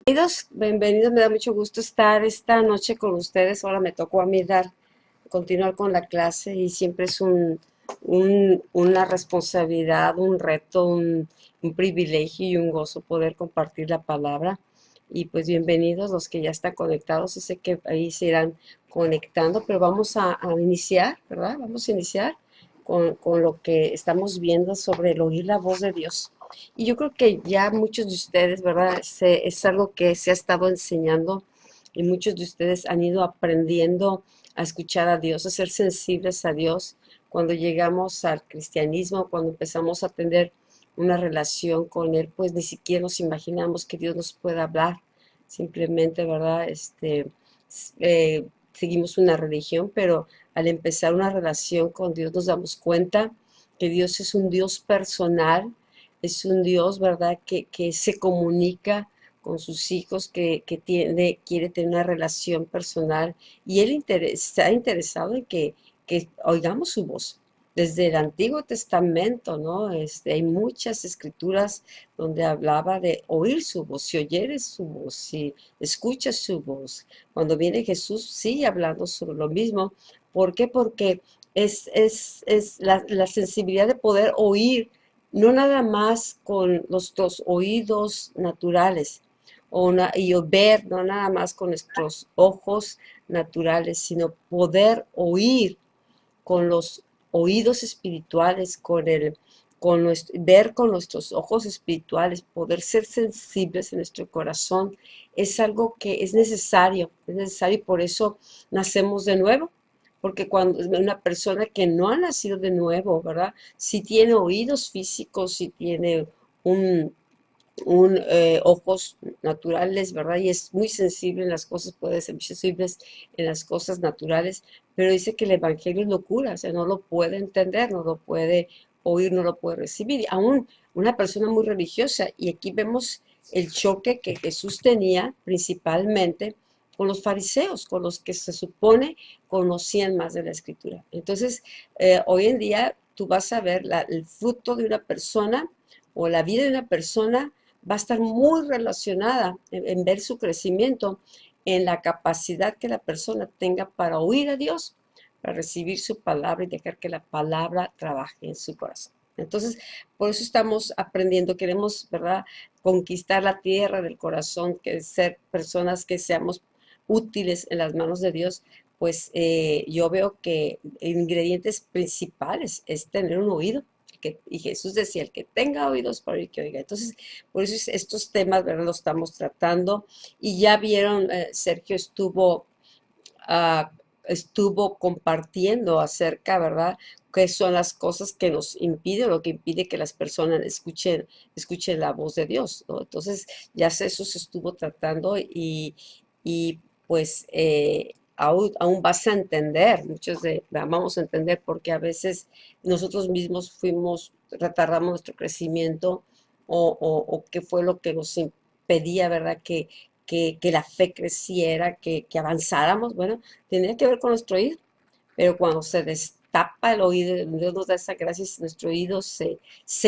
Bienvenidos, bienvenidos, me da mucho gusto estar esta noche con ustedes. Ahora me tocó a mí continuar con la clase y siempre es una responsabilidad, un reto, un privilegio y un gozo poder compartir la palabra. Y pues bienvenidos los que ya están conectados, y sé que ahí se irán conectando, pero vamos a iniciar, ¿verdad? Vamos a iniciar con lo que estamos viendo sobre el oír la voz de Dios. Y yo creo que ya muchos de ustedes, ¿verdad? Es algo que se ha estado enseñando y muchos de ustedes han ido aprendiendo a escuchar a Dios, a ser sensibles a Dios. Cuando llegamos al cristianismo, cuando empezamos a tener una relación con Él, pues ni siquiera nos imaginamos que Dios nos pueda hablar. Simplemente, ¿verdad? Seguimos una religión, pero al empezar una relación con Dios nos damos cuenta que Dios es un Dios personal, es un Dios, ¿verdad?, que se comunica con sus hijos, que quiere tener una relación personal y Él está interesado en que oigamos su voz. Desde el Antiguo Testamento, ¿no? Hay muchas escrituras donde hablaba de oír su voz, si oyeres su voz, si escuchas su voz. Cuando viene Jesús, sigue hablando sobre lo mismo. ¿Por qué? Porque es la sensibilidad de poder oír no nada más con nuestros oídos naturales y ver, no nada más con nuestros ojos naturales, sino poder oír con los oídos espirituales, ver con nuestros ojos espirituales, poder ser sensibles en nuestro corazón, es algo que es necesario y por eso nacemos de nuevo. Porque cuando una persona que no ha nacido de nuevo, ¿verdad? Si tiene oídos físicos, si tiene un, ojos naturales, ¿verdad? Y es muy sensible en las cosas, puede ser muy sensible en las cosas naturales, pero dice que el Evangelio es locura, o sea, no lo puede entender, no lo puede oír, no lo puede recibir. Y aún una persona muy religiosa, y aquí vemos el choque que Jesús tenía principalmente con los fariseos, con los que se supone conocían más de la Escritura. Entonces, hoy en día tú vas a ver el fruto de una persona o la vida de una persona va a estar muy relacionada en ver su crecimiento, en la capacidad que la persona tenga para oír a Dios, para recibir su palabra y dejar que la palabra trabaje en su corazón. Entonces, por eso estamos aprendiendo, queremos, ¿verdad?, conquistar la tierra del corazón, que ser personas que seamos útiles en las manos de Dios. Pues yo veo que ingredientes principales es tener un oído, y Jesús decía, el que tenga oídos para oír, que oiga. Entonces, por eso estos temas, ¿verdad?, los estamos tratando. Y ya vieron, Sergio estuvo compartiendo acerca, ¿verdad?, qué son las cosas que nos impiden, lo que impide que las personas escuchen la voz de Dios, ¿no? Entonces, ya eso se estuvo tratando y pues aún vas a entender, vamos a entender porque a veces nosotros mismos retardamos nuestro crecimiento o qué fue lo que nos impedía, ¿verdad?, que la fe creciera, que avanzáramos. Bueno, tenía que ver con nuestro oído, pero cuando se destapa el oído, Dios nos da esa gracia y nuestro oído se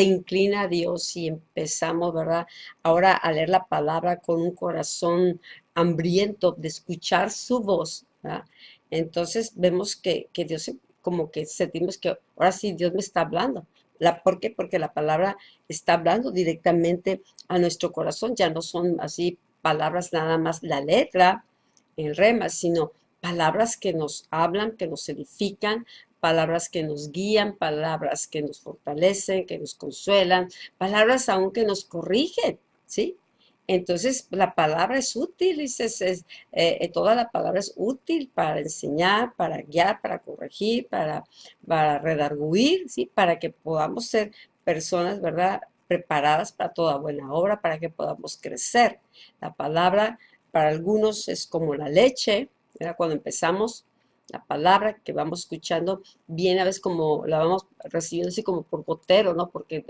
inclina a Dios y empezamos, ¿verdad?, ahora a leer la palabra con un corazón hambriento de escuchar su voz, ¿verdad? Entonces vemos que Dios, como que sentimos que ahora sí Dios me está hablando. ¿Por qué? Porque la palabra está hablando directamente a nuestro corazón, ya no son así palabras nada más la letra, el rema, sino palabras que nos hablan, que nos edifican, palabras que nos guían, palabras que nos fortalecen, que nos consuelan, palabras aún que nos corrigen, ¿sí? Entonces, la palabra es útil, toda la palabra es útil para enseñar, para guiar, para corregir, para redarguir, ¿sí? Para que podamos ser personas, ¿verdad?, preparadas para toda buena obra, para que podamos crecer. La palabra para algunos es como la leche, ¿verdad? Cuando empezamos, la palabra que vamos escuchando, viene a veces como la vamos recibiendo así como por gotero, ¿no? Porque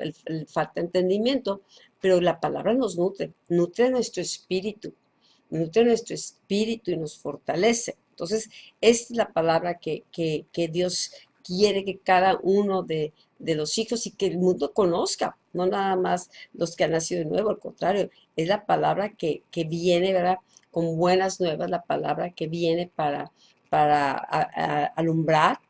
falta entendimiento, pero la palabra nos nutre nutre nuestro espíritu y nos fortalece. Entonces, es la palabra que Dios quiere que cada uno de los hijos y que el mundo conozca, no nada más los que han nacido de nuevo, al contrario, es la palabra que viene, ¿verdad? Con buenas nuevas, la palabra que viene para alumbrar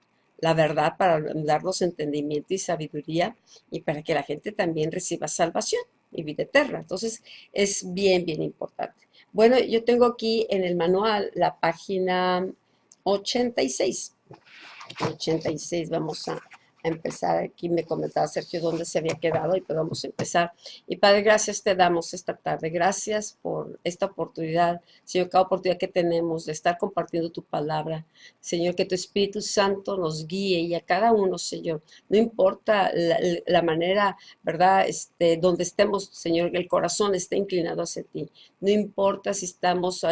la verdad, para darnos entendimiento y sabiduría y para que la gente también reciba salvación y vida eterna. Entonces, es bien, bien importante. Bueno, yo tengo aquí en el manual la página 86. 86, vamos a empezar. Aquí me comentaba Sergio dónde se había quedado y pues vamos a empezar. Y Padre, gracias te damos esta tarde. Gracias por esta oportunidad, Señor, cada oportunidad que tenemos de estar compartiendo tu palabra. Señor, que tu Espíritu Santo nos guíe y a cada uno, Señor. No importa la manera, ¿verdad? Donde estemos, Señor, que el corazón esté inclinado hacia ti. No importa si estamos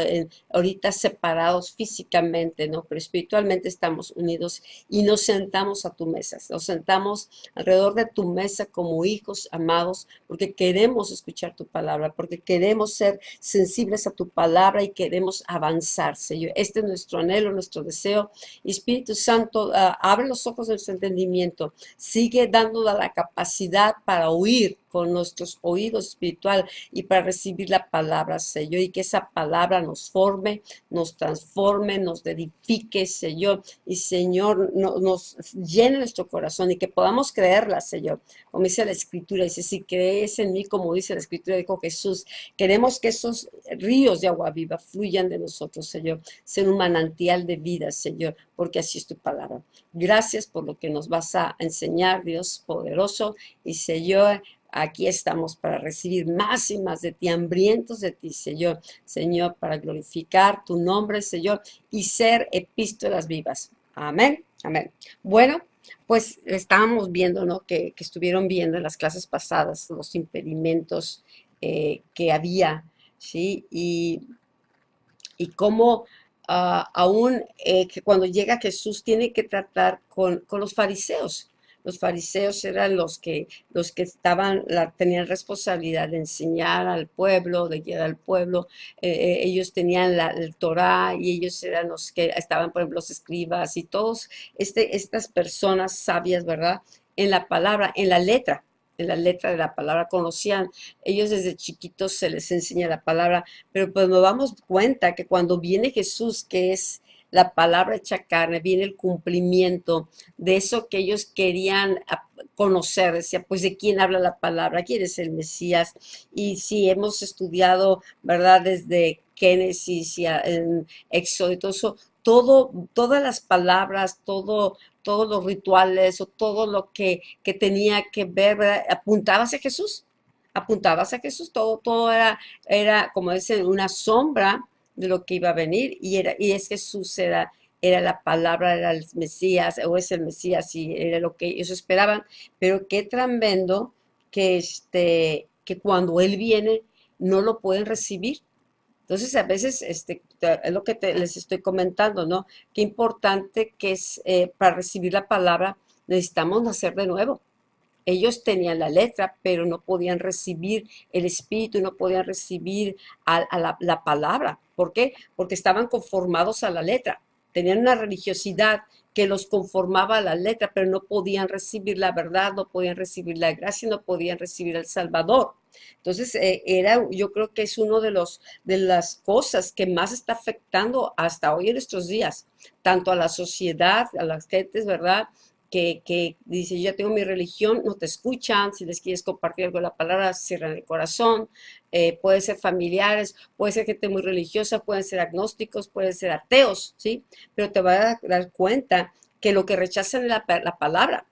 ahorita separados físicamente, ¿no? Pero espiritualmente estamos unidos y nos sentamos a tu mesa. Nos sentamos alrededor de tu mesa como hijos amados porque queremos escuchar tu palabra, porque queremos ser sensibles a tu palabra y queremos avanzar, Señor. Este es nuestro anhelo, nuestro deseo. Espíritu Santo, abre los ojos de nuestro entendimiento. Sigue dándonos la capacidad para oír con nuestros oídos espiritual y para recibir la palabra, Señor, y que esa palabra nos forme, nos transforme, nos edifique, Señor, y Señor, nos llene nuestro corazón y que podamos creerla, Señor. Como dice la Escritura, dice, si crees en mí, como dice la Escritura, dijo Jesús, queremos que esos ríos de agua viva fluyan de nosotros, Señor, ser un manantial de vida, Señor, porque así es tu palabra. Gracias por lo que nos vas a enseñar, Dios poderoso, y Señor, aquí estamos para recibir más y más de ti, hambrientos de ti, Señor. Señor, para glorificar tu nombre, Señor, y ser epístolas vivas. Amén, amén. Bueno, pues estábamos viendo, ¿no? Que estuvieron viendo en las clases pasadas los impedimentos que había, ¿sí? Y cómo aún que cuando llega Jesús tiene que tratar con los fariseos. Los fariseos eran los que estaban, tenían responsabilidad de enseñar al pueblo, de guiar al pueblo. Ellos tenían el Torá y ellos eran los que estaban, por ejemplo, los escribas y todos estas personas sabias, ¿verdad? En la palabra, en la letra de la palabra, conocían, ellos desde chiquitos se les enseña la palabra, pero pues nos damos cuenta que cuando viene Jesús, que es la palabra hecha carne, viene el cumplimiento de eso que ellos querían conocer. Decía, pues de quién habla la palabra, quién es el Mesías. Y si hemos estudiado, ¿verdad? Desde Génesis y en Éxodo y todo eso, todas las palabras, todos los rituales o todo lo que tenía que ver, ¿verdad? Apuntabas a Jesús, todo era, como dicen, una sombra de lo que iba a venir, y es Jesús, era la palabra, era el Mesías, o es el Mesías, y era lo que ellos esperaban, pero qué tremendo que cuando Él viene, no lo pueden recibir. Entonces, a veces, es lo que les estoy comentando, ¿no? Qué importante que es para recibir la palabra, necesitamos nacer de nuevo. Ellos tenían la letra, pero no podían recibir el espíritu, no podían recibir la palabra. ¿Por qué? Porque estaban conformados a la letra. Tenían una religiosidad que los conformaba a la letra, pero no podían recibir la verdad, no podían recibir la gracia, no podían recibir al Salvador. Entonces, yo creo que es uno de las cosas que más está afectando hasta hoy en nuestros días, tanto a la sociedad, a las gentes, ¿verdad? Que dice, yo ya tengo mi religión, no te escuchan, si les quieres compartir algo de la palabra, cierran el corazón, puede ser familiares, puede ser gente muy religiosa, pueden ser agnósticos, pueden ser ateos, ¿sí? Pero te vas a dar cuenta que lo que rechazan es la palabra,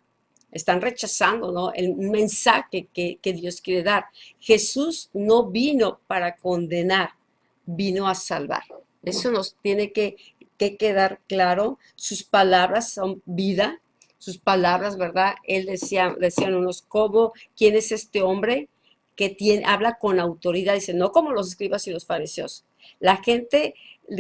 están rechazando, ¿no? El mensaje que Dios quiere dar. Jesús no vino para condenar, vino a salvar. Eso nos tiene que quedar claro. Sus palabras son vida, sus palabras, ¿verdad? Él decían unos, ¿cómo? ¿Quién es este hombre que habla con autoridad? Dice, no como los escribas y los fariseos. La gente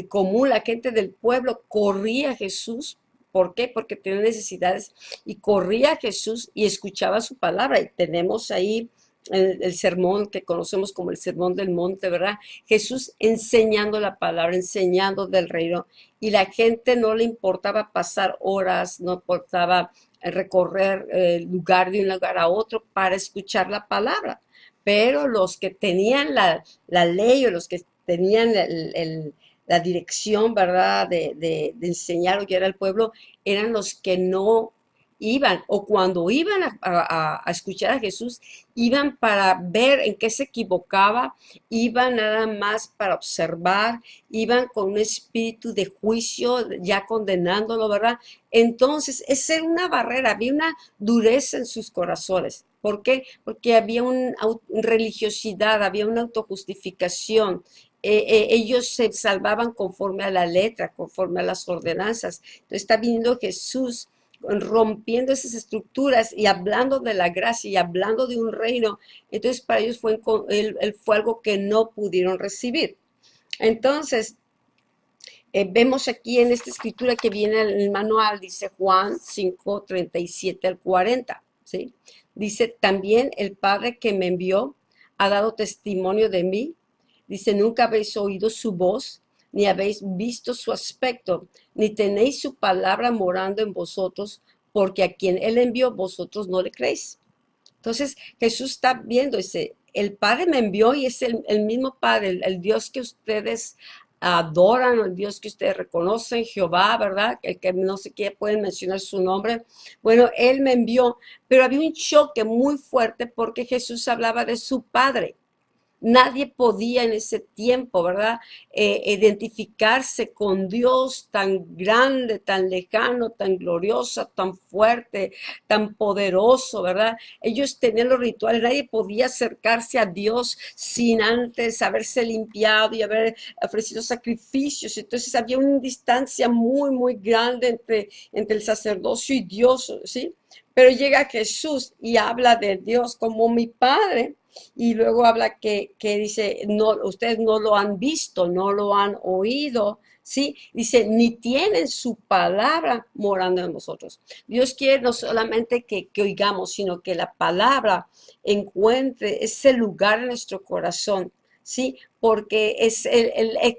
común, la gente del pueblo corría a Jesús. ¿Por qué? Porque tenía necesidades y corría a Jesús y escuchaba su palabra. Y tenemos ahí el sermón que conocemos como el sermón del monte, ¿verdad? Jesús enseñando la palabra, enseñando del reino, y la gente no le importaba pasar horas, no importaba recorrer el lugar de un lugar a otro para escuchar la palabra. Pero los que tenían la ley o los que tenían la dirección, ¿verdad?, de enseñar o guiar al pueblo, eran los que no iban, o cuando iban a escuchar a Jesús, iban para ver en qué se equivocaba, iban nada más para observar, iban con un espíritu de juicio, ya condenándolo, ¿verdad? Entonces, esa era una barrera, había una dureza en sus corazones. ¿Por qué? Porque había una religiosidad, había una autojustificación. Ellos se salvaban conforme a la letra, conforme a las ordenanzas. Entonces está viniendo Jesús rompiendo esas estructuras y hablando de la gracia y hablando de un reino. Entonces para ellos él fue algo que no pudieron recibir. Entonces, vemos aquí en esta escritura que viene en el manual, dice Juan 5, 37 al 40, ¿sí? Dice, también el Padre que me envió ha dado testimonio de mí. Dice, nunca habéis oído su voz, ni habéis visto su aspecto, ni tenéis su palabra morando en vosotros, porque a quien él envió vosotros no le creéis. Entonces Jesús está viendo, dice, el Padre me envió y es el mismo Padre, el Dios que ustedes adoran, el Dios que ustedes reconocen, Jehová, ¿verdad? El que no sé qué pueden mencionar su nombre. Bueno, Él me envió, pero había un choque muy fuerte porque Jesús hablaba de su Padre. Nadie podía en ese tiempo, ¿verdad? Identificarse con Dios tan grande, tan lejano, tan glorioso, tan fuerte, tan poderoso, ¿verdad? Ellos tenían los rituales, nadie podía acercarse a Dios sin antes haberse limpiado y haber ofrecido sacrificios. Entonces había una distancia muy, muy grande entre el sacerdocio y Dios, ¿sí? Pero llega Jesús y habla de Dios como mi Padre. Y luego habla que dice, no, ustedes no lo han visto, no lo han oído, ¿sí? Dice, ni tienen su palabra morando en nosotros. Dios quiere no solamente que oigamos, sino que la palabra encuentre ese lugar en nuestro corazón, ¿sí? Porque es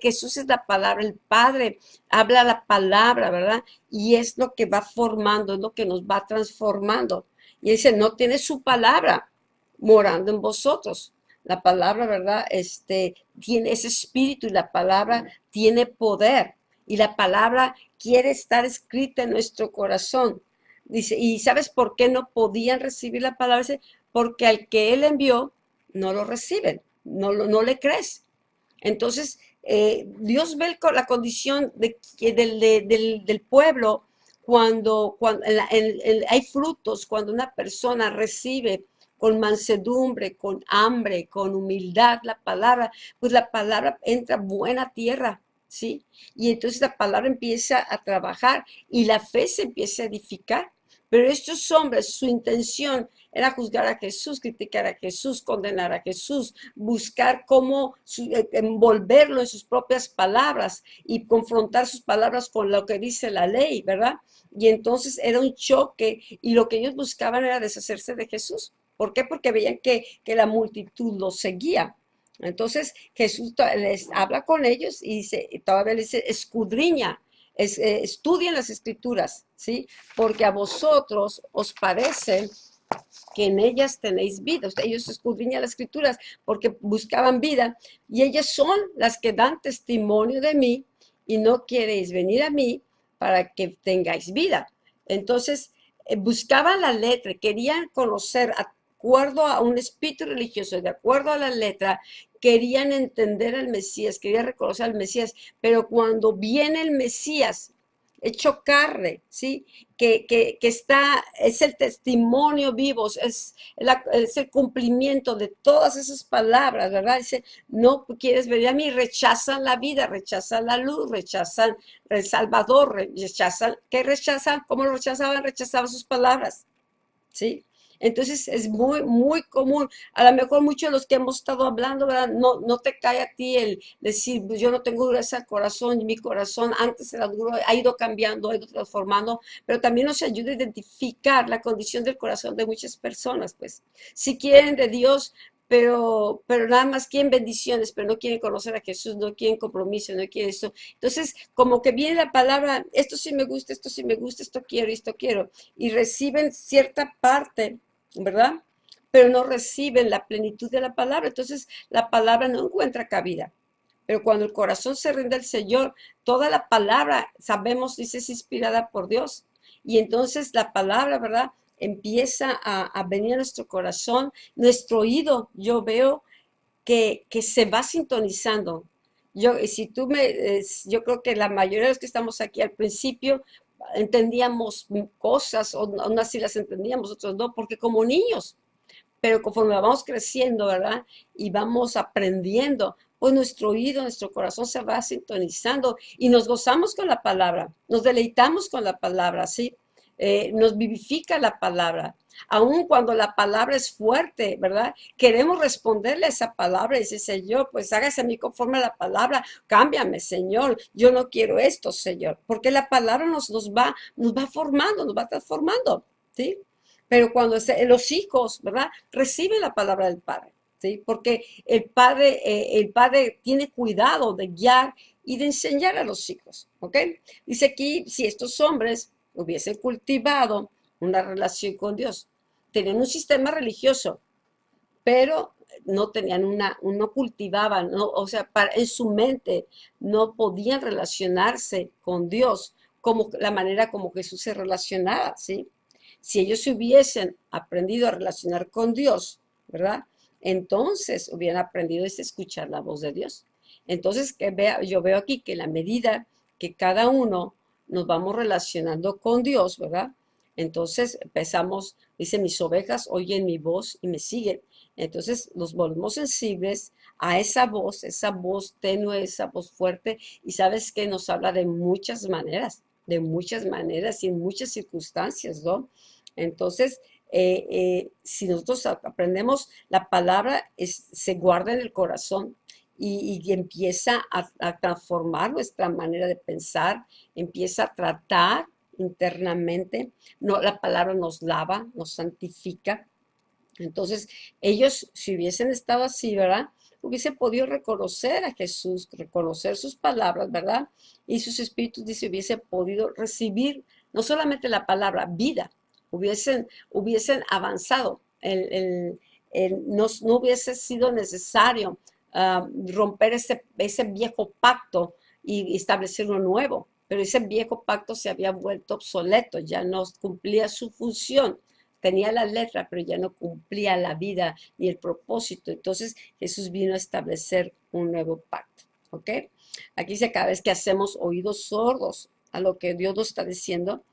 Jesús es la palabra, el Padre habla la palabra, ¿verdad? Y es lo que va formando, es lo que nos va transformando. Y dice, no tiene su palabra morando en vosotros. La palabra, ¿verdad? Tiene ese espíritu y la palabra tiene poder. Y la palabra quiere estar escrita en nuestro corazón. Dice, ¿y sabes por qué no podían recibir la palabra? Dice, porque al que él envió no lo reciben, no le crees. Entonces, Dios ve la condición del pueblo cuando hay frutos, cuando una persona recibe con mansedumbre, con hambre, con humildad la palabra, pues la palabra entra buena tierra, ¿sí? Y entonces la palabra empieza a trabajar y la fe se empieza a edificar. Pero estos hombres, su intención era juzgar a Jesús, criticar a Jesús, condenar a Jesús, buscar cómo envolverlo en sus propias palabras y confrontar sus palabras con lo que dice la ley, ¿verdad? Y entonces era un choque y lo que ellos buscaban era deshacerse de Jesús. ¿Por qué? Porque veían que la multitud los seguía. Entonces Jesús les habla con ellos y dice, todavía les dice, escudriña, estudien las escrituras, ¿sí? Porque a vosotros os parece que en ellas tenéis vida. Ellos escudriñan las escrituras porque buscaban vida y ellas son las que dan testimonio de mí y no queréis venir a mí para que tengáis vida. Entonces, buscaban la letra, querían conocer de acuerdo a un espíritu religioso, de acuerdo a la letra, querían entender al Mesías, querían reconocer al Mesías, pero cuando viene el Mesías, hecho carne, ¿sí? Es el testimonio vivo, es el cumplimiento de todas esas palabras, ¿verdad? Dice, no quieres venir a mí, rechazan la vida, rechazan la luz, rechazan el Salvador, rechazan, ¿qué rechazan? ¿Cómo lo rechazaban? Rechazaban sus palabras, ¿sí? Entonces es muy, muy común. A lo mejor muchos de los que hemos estado hablando, ¿verdad? No, no te cae a ti el decir, pues yo no tengo dureza al corazón, y mi corazón antes era duro, ha ido cambiando, ha ido transformando, pero también nos ayuda a identificar la condición del corazón de muchas personas, pues. Si quieren de Dios, pero nada más quieren bendiciones, pero no quieren conocer a Jesús, no quieren compromiso, no quieren esto. Entonces, como que viene la palabra, esto sí me gusta, esto sí me gusta, esto quiero, y reciben cierta parte, ¿verdad? Pero no reciben la plenitud de la palabra. Entonces, la palabra no encuentra cabida. Pero cuando el corazón se rinde al Señor, toda la palabra, sabemos, dice, es inspirada por Dios. Y entonces la palabra, ¿verdad? Empieza a venir a nuestro corazón, nuestro oído, yo veo que se va sintonizando. Si tú yo creo que la mayoría de los que estamos aquí al principio entendíamos cosas, o aún así las entendíamos, otros no, porque como niños, pero conforme vamos creciendo, ¿verdad? Y vamos aprendiendo, pues nuestro oído, nuestro corazón se va sintonizando y nos gozamos con la palabra, nos deleitamos con la palabra, ¿sí? Nos vivifica la palabra. Aun cuando la palabra es fuerte, ¿verdad? Queremos responderle a esa palabra y decir, Señor, pues hágase a mí conforme a la palabra, cámbiame, Señor, yo no quiero esto, Señor, porque la palabra nos va formando, nos va transformando, ¿sí? Pero cuando los hijos, ¿verdad? Reciben la palabra del Padre, ¿sí? Porque el padre tiene cuidado de guiar y de enseñar a los hijos, ¿ok? Dice aquí, si estos hombres hubiesen cultivado una relación con Dios, tenían un sistema religioso, pero no tenían no cultivaban, no, o sea, en su mente no podían relacionarse con Dios como la manera como Jesús se relacionaba, ¿sí? Si ellos se hubiesen aprendido a relacionar con Dios, ¿verdad? Entonces hubieran aprendido a escuchar la voz de Dios. Entonces, yo veo aquí que la medida que cada uno nos vamos relacionando con Dios, ¿verdad? Entonces empezamos, dice, mis ovejas oyen mi voz y me siguen. Entonces nos volvemos sensibles a esa voz tenue, esa voz fuerte, y sabes que nos habla de muchas maneras y en muchas circunstancias, ¿no? Entonces, si nosotros aprendemos la palabra, se guarda en el corazón y empieza a transformar nuestra manera de pensar, empieza a tratar internamente, no, la palabra nos lava, nos santifica. Entonces, ellos, si hubiesen estado así, ¿verdad? Hubiesen podido reconocer a Jesús, reconocer sus palabras, ¿verdad? Y sus espíritus, dice, hubiesen podido recibir no solamente la palabra, vida, hubiesen avanzado. No hubiese sido necesario romper ese viejo pacto y establecer uno nuevo, pero ese viejo pacto se había vuelto obsoleto, ya no cumplía su función. Tenía la letra, pero ya no cumplía la vida ni el propósito. Entonces Jesús vino a establecer un nuevo pacto. ¿Ok? Aquí dice, cada vez que hacemos oídos sordos a lo que Dios nos está diciendo,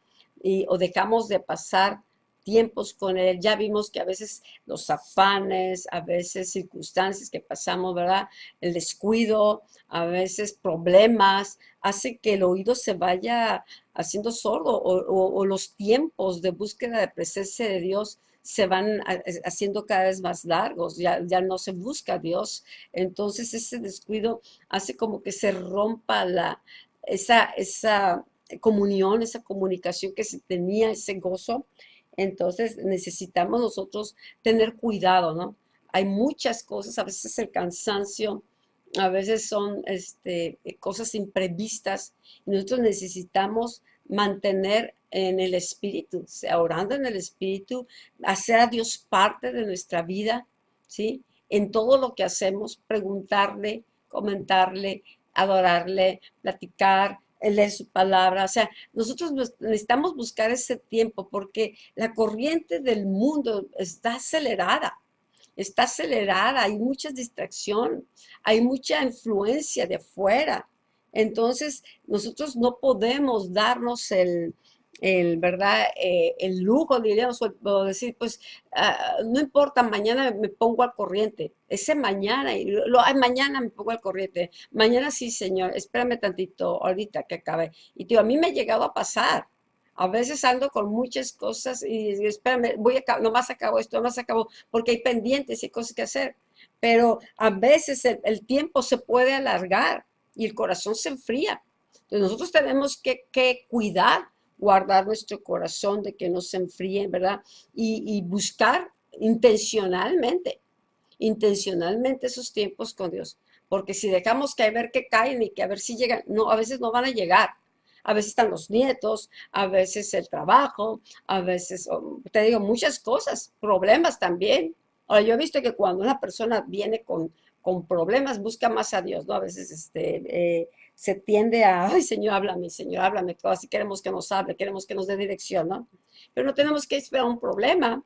o dejamos de pasar tiempos con Él, ya vimos que a veces los afanes, a veces circunstancias que pasamos, ¿verdad? El descuido, a veces problemas, hace que el oído se vaya haciendo sordo, o los tiempos de búsqueda de presencia de Dios se van haciendo cada vez más largos, ya no se busca a Dios. Entonces ese descuido hace como que se rompa esa comunión, esa comunicación que se tenía, ese gozo. Entonces necesitamos nosotros tener cuidado, ¿no? Hay muchas cosas, a veces el cansancio, a veces son cosas imprevistas, y nosotros necesitamos mantener en el espíritu, o sea, orando en el espíritu, hacer a Dios parte de nuestra vida, ¿sí? En todo lo que hacemos, preguntarle, comentarle, adorarle, platicar, leer su palabra. O sea, nosotros necesitamos buscar ese tiempo porque la corriente del mundo está acelerada, hay mucha distracción, hay mucha influencia de afuera. Entonces, nosotros no podemos darnos ¿verdad? El lujo, diríamos, o decir, pues, no importa, mañana me pongo al corriente. Ese mañana, ay, mañana me pongo al corriente. Mañana sí, señor, espérame tantito, ahorita que acabe. Y tío, a mí me ha llegado a pasar. A veces ando con muchas cosas y digo, espérame, nomás acabo esto, nomás acabo, porque hay pendientes y cosas que hacer. Pero a veces el tiempo se puede alargar y el corazón se enfría. Entonces nosotros tenemos que cuidar, guardar nuestro corazón de que no se enfríe, ¿verdad? Y buscar intencionalmente esos tiempos con Dios. Porque si dejamos que a ver qué caen y que a ver si llegan, no, a veces no van a llegar. A veces están los nietos, a veces el trabajo, a veces, te digo, muchas cosas, problemas también. Ahora, yo he visto que cuando una persona viene con problemas, busca más a Dios, ¿no? A veces se tiende a, ay, Señor, háblame, así queremos que nos hable, queremos que nos dé dirección, ¿no? Pero no tenemos que esperar un problema,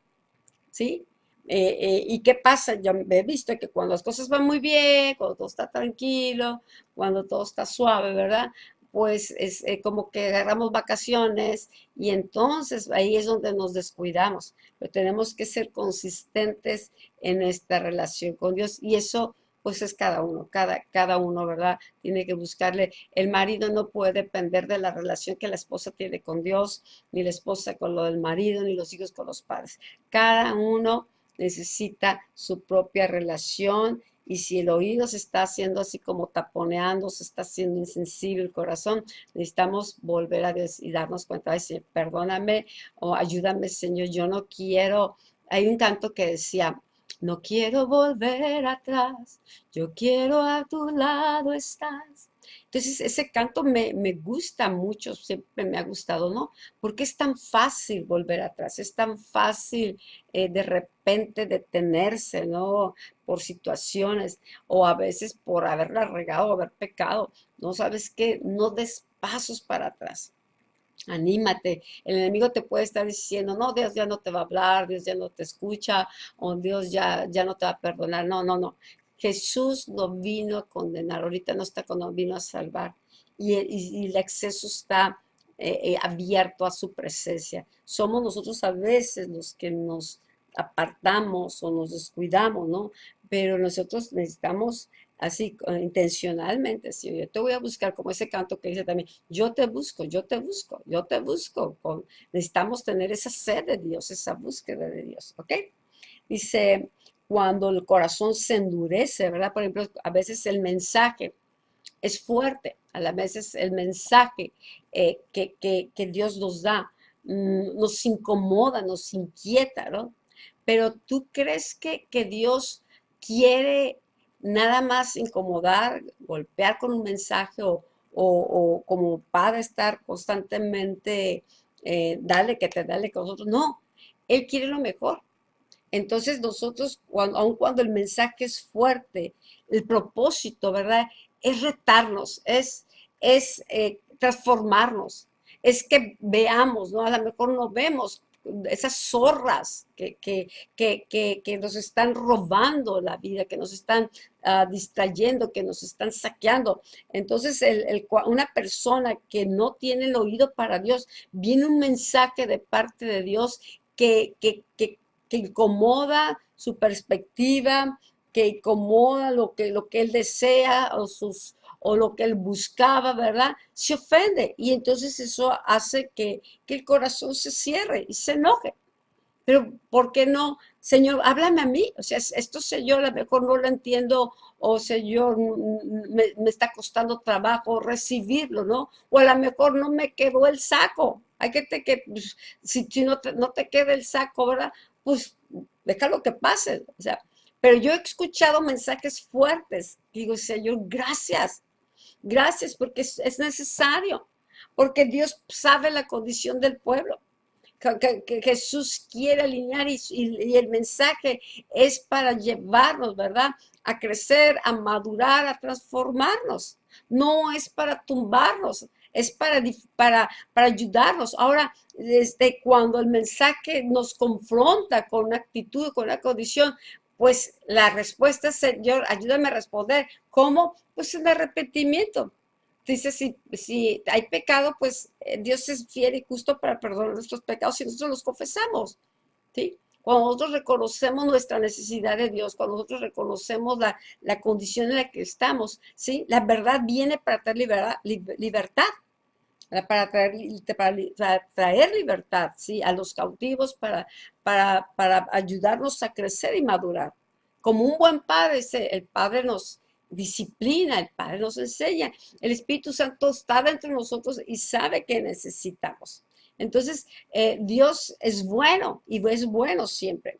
¿sí? ¿Y qué pasa? Yo he visto que cuando las cosas van muy bien, cuando todo está tranquilo, cuando todo está suave, ¿verdad? Pues es como que agarramos vacaciones y entonces ahí es donde nos descuidamos. Pero tenemos que ser consistentes en esta relación con Dios y eso pues es cada uno, cada uno, ¿verdad? Tiene que buscarle. El marido no puede depender de la relación que la esposa tiene con Dios, ni la esposa con lo del marido, ni los hijos con los padres. Cada uno necesita su propia relación y si el oído se está haciendo así como taponeando, se está haciendo insensible el corazón, necesitamos volver a Dios y darnos cuenta, de decir, perdóname o ayúdame, Señor, yo no quiero. Hay un canto que decía, no quiero volver atrás, yo quiero a tu lado estás. Entonces, ese canto me gusta mucho, siempre me ha gustado, ¿no? Porque es tan fácil volver atrás, es tan fácil de repente detenerse, ¿no? Por situaciones o a veces por haberla regado o haber pecado. No sabes qué, no des pasos para atrás. Anímate. El enemigo te puede estar diciendo, no, Dios ya no te va a hablar, Dios ya no te escucha, o Dios ya no te va a perdonar. No, no, no. Jesús no vino a condenar, ahorita no está cuando vino a salvar. Y el acceso está abierto a su presencia. Somos nosotros a veces los que nos apartamos o nos descuidamos, ¿no? Pero nosotros necesitamos así intencionalmente, si yo te voy a buscar, como ese canto que dice también, yo te busco, yo te busco, yo te busco. Necesitamos tener esa sed de Dios, esa búsqueda de Dios, ¿ok? Dice, cuando el corazón se endurece, ¿verdad? Por ejemplo, a veces el mensaje es fuerte, a veces el mensaje que Dios nos da nos incomoda, nos inquieta, ¿no? Pero tú crees que Dios quiere nada más incomodar, golpear con un mensaje o como padre estar constantemente, dale que te dale con nosotros. No, Él quiere lo mejor. Entonces nosotros, aun cuando el mensaje es fuerte, el propósito, ¿verdad? Es retarnos, es transformarnos, es que veamos, ¿no? A lo mejor no vemos esas zorras que nos están robando la vida, que nos están distrayendo, que nos están saqueando. Entonces, una persona que no tiene el oído para Dios, viene un mensaje de parte de Dios que incomoda su perspectiva, que incomoda lo que él desea o lo que él buscaba, ¿verdad? Se ofende y entonces eso hace que el corazón se cierre y se enoje. Pero ¿por qué no? Señor, háblame a mí. O sea, esto, Señor, a lo mejor no lo entiendo, o Señor, me está costando trabajo recibirlo, ¿no? O a lo mejor no me quedó el saco. Hay que pues, si no te queda el saco, ¿verdad? Pues déjalo que pase. O sea, pero yo he escuchado mensajes fuertes. Digo, Señor, gracias. Gracias porque es necesario. Porque Dios sabe la condición del pueblo que Jesús quiere alinear y el mensaje es para llevarnos, ¿verdad? A crecer, a madurar, a transformarnos. No es para tumbarnos, es para ayudarnos. Ahora, desde cuando el mensaje nos confronta con una actitud, con una condición, pues la respuesta es, Señor, ayúdame a responder. ¿Cómo? Pues en arrepentimiento. Dice, si hay pecado, pues Dios es fiel y justo para perdonar nuestros pecados si nosotros los confesamos, ¿sí? Cuando nosotros reconocemos nuestra necesidad de Dios, cuando nosotros reconocemos la condición en la que estamos, ¿sí? La verdad viene para dar libertad. para traer libertad, ¿sí? A los cautivos, para ayudarnos a crecer y madurar. Como un buen padre, el Padre nos disciplina, el Padre nos enseña, el Espíritu Santo está dentro de nosotros y sabe que necesitamos. Entonces, Dios es bueno y es bueno siempre,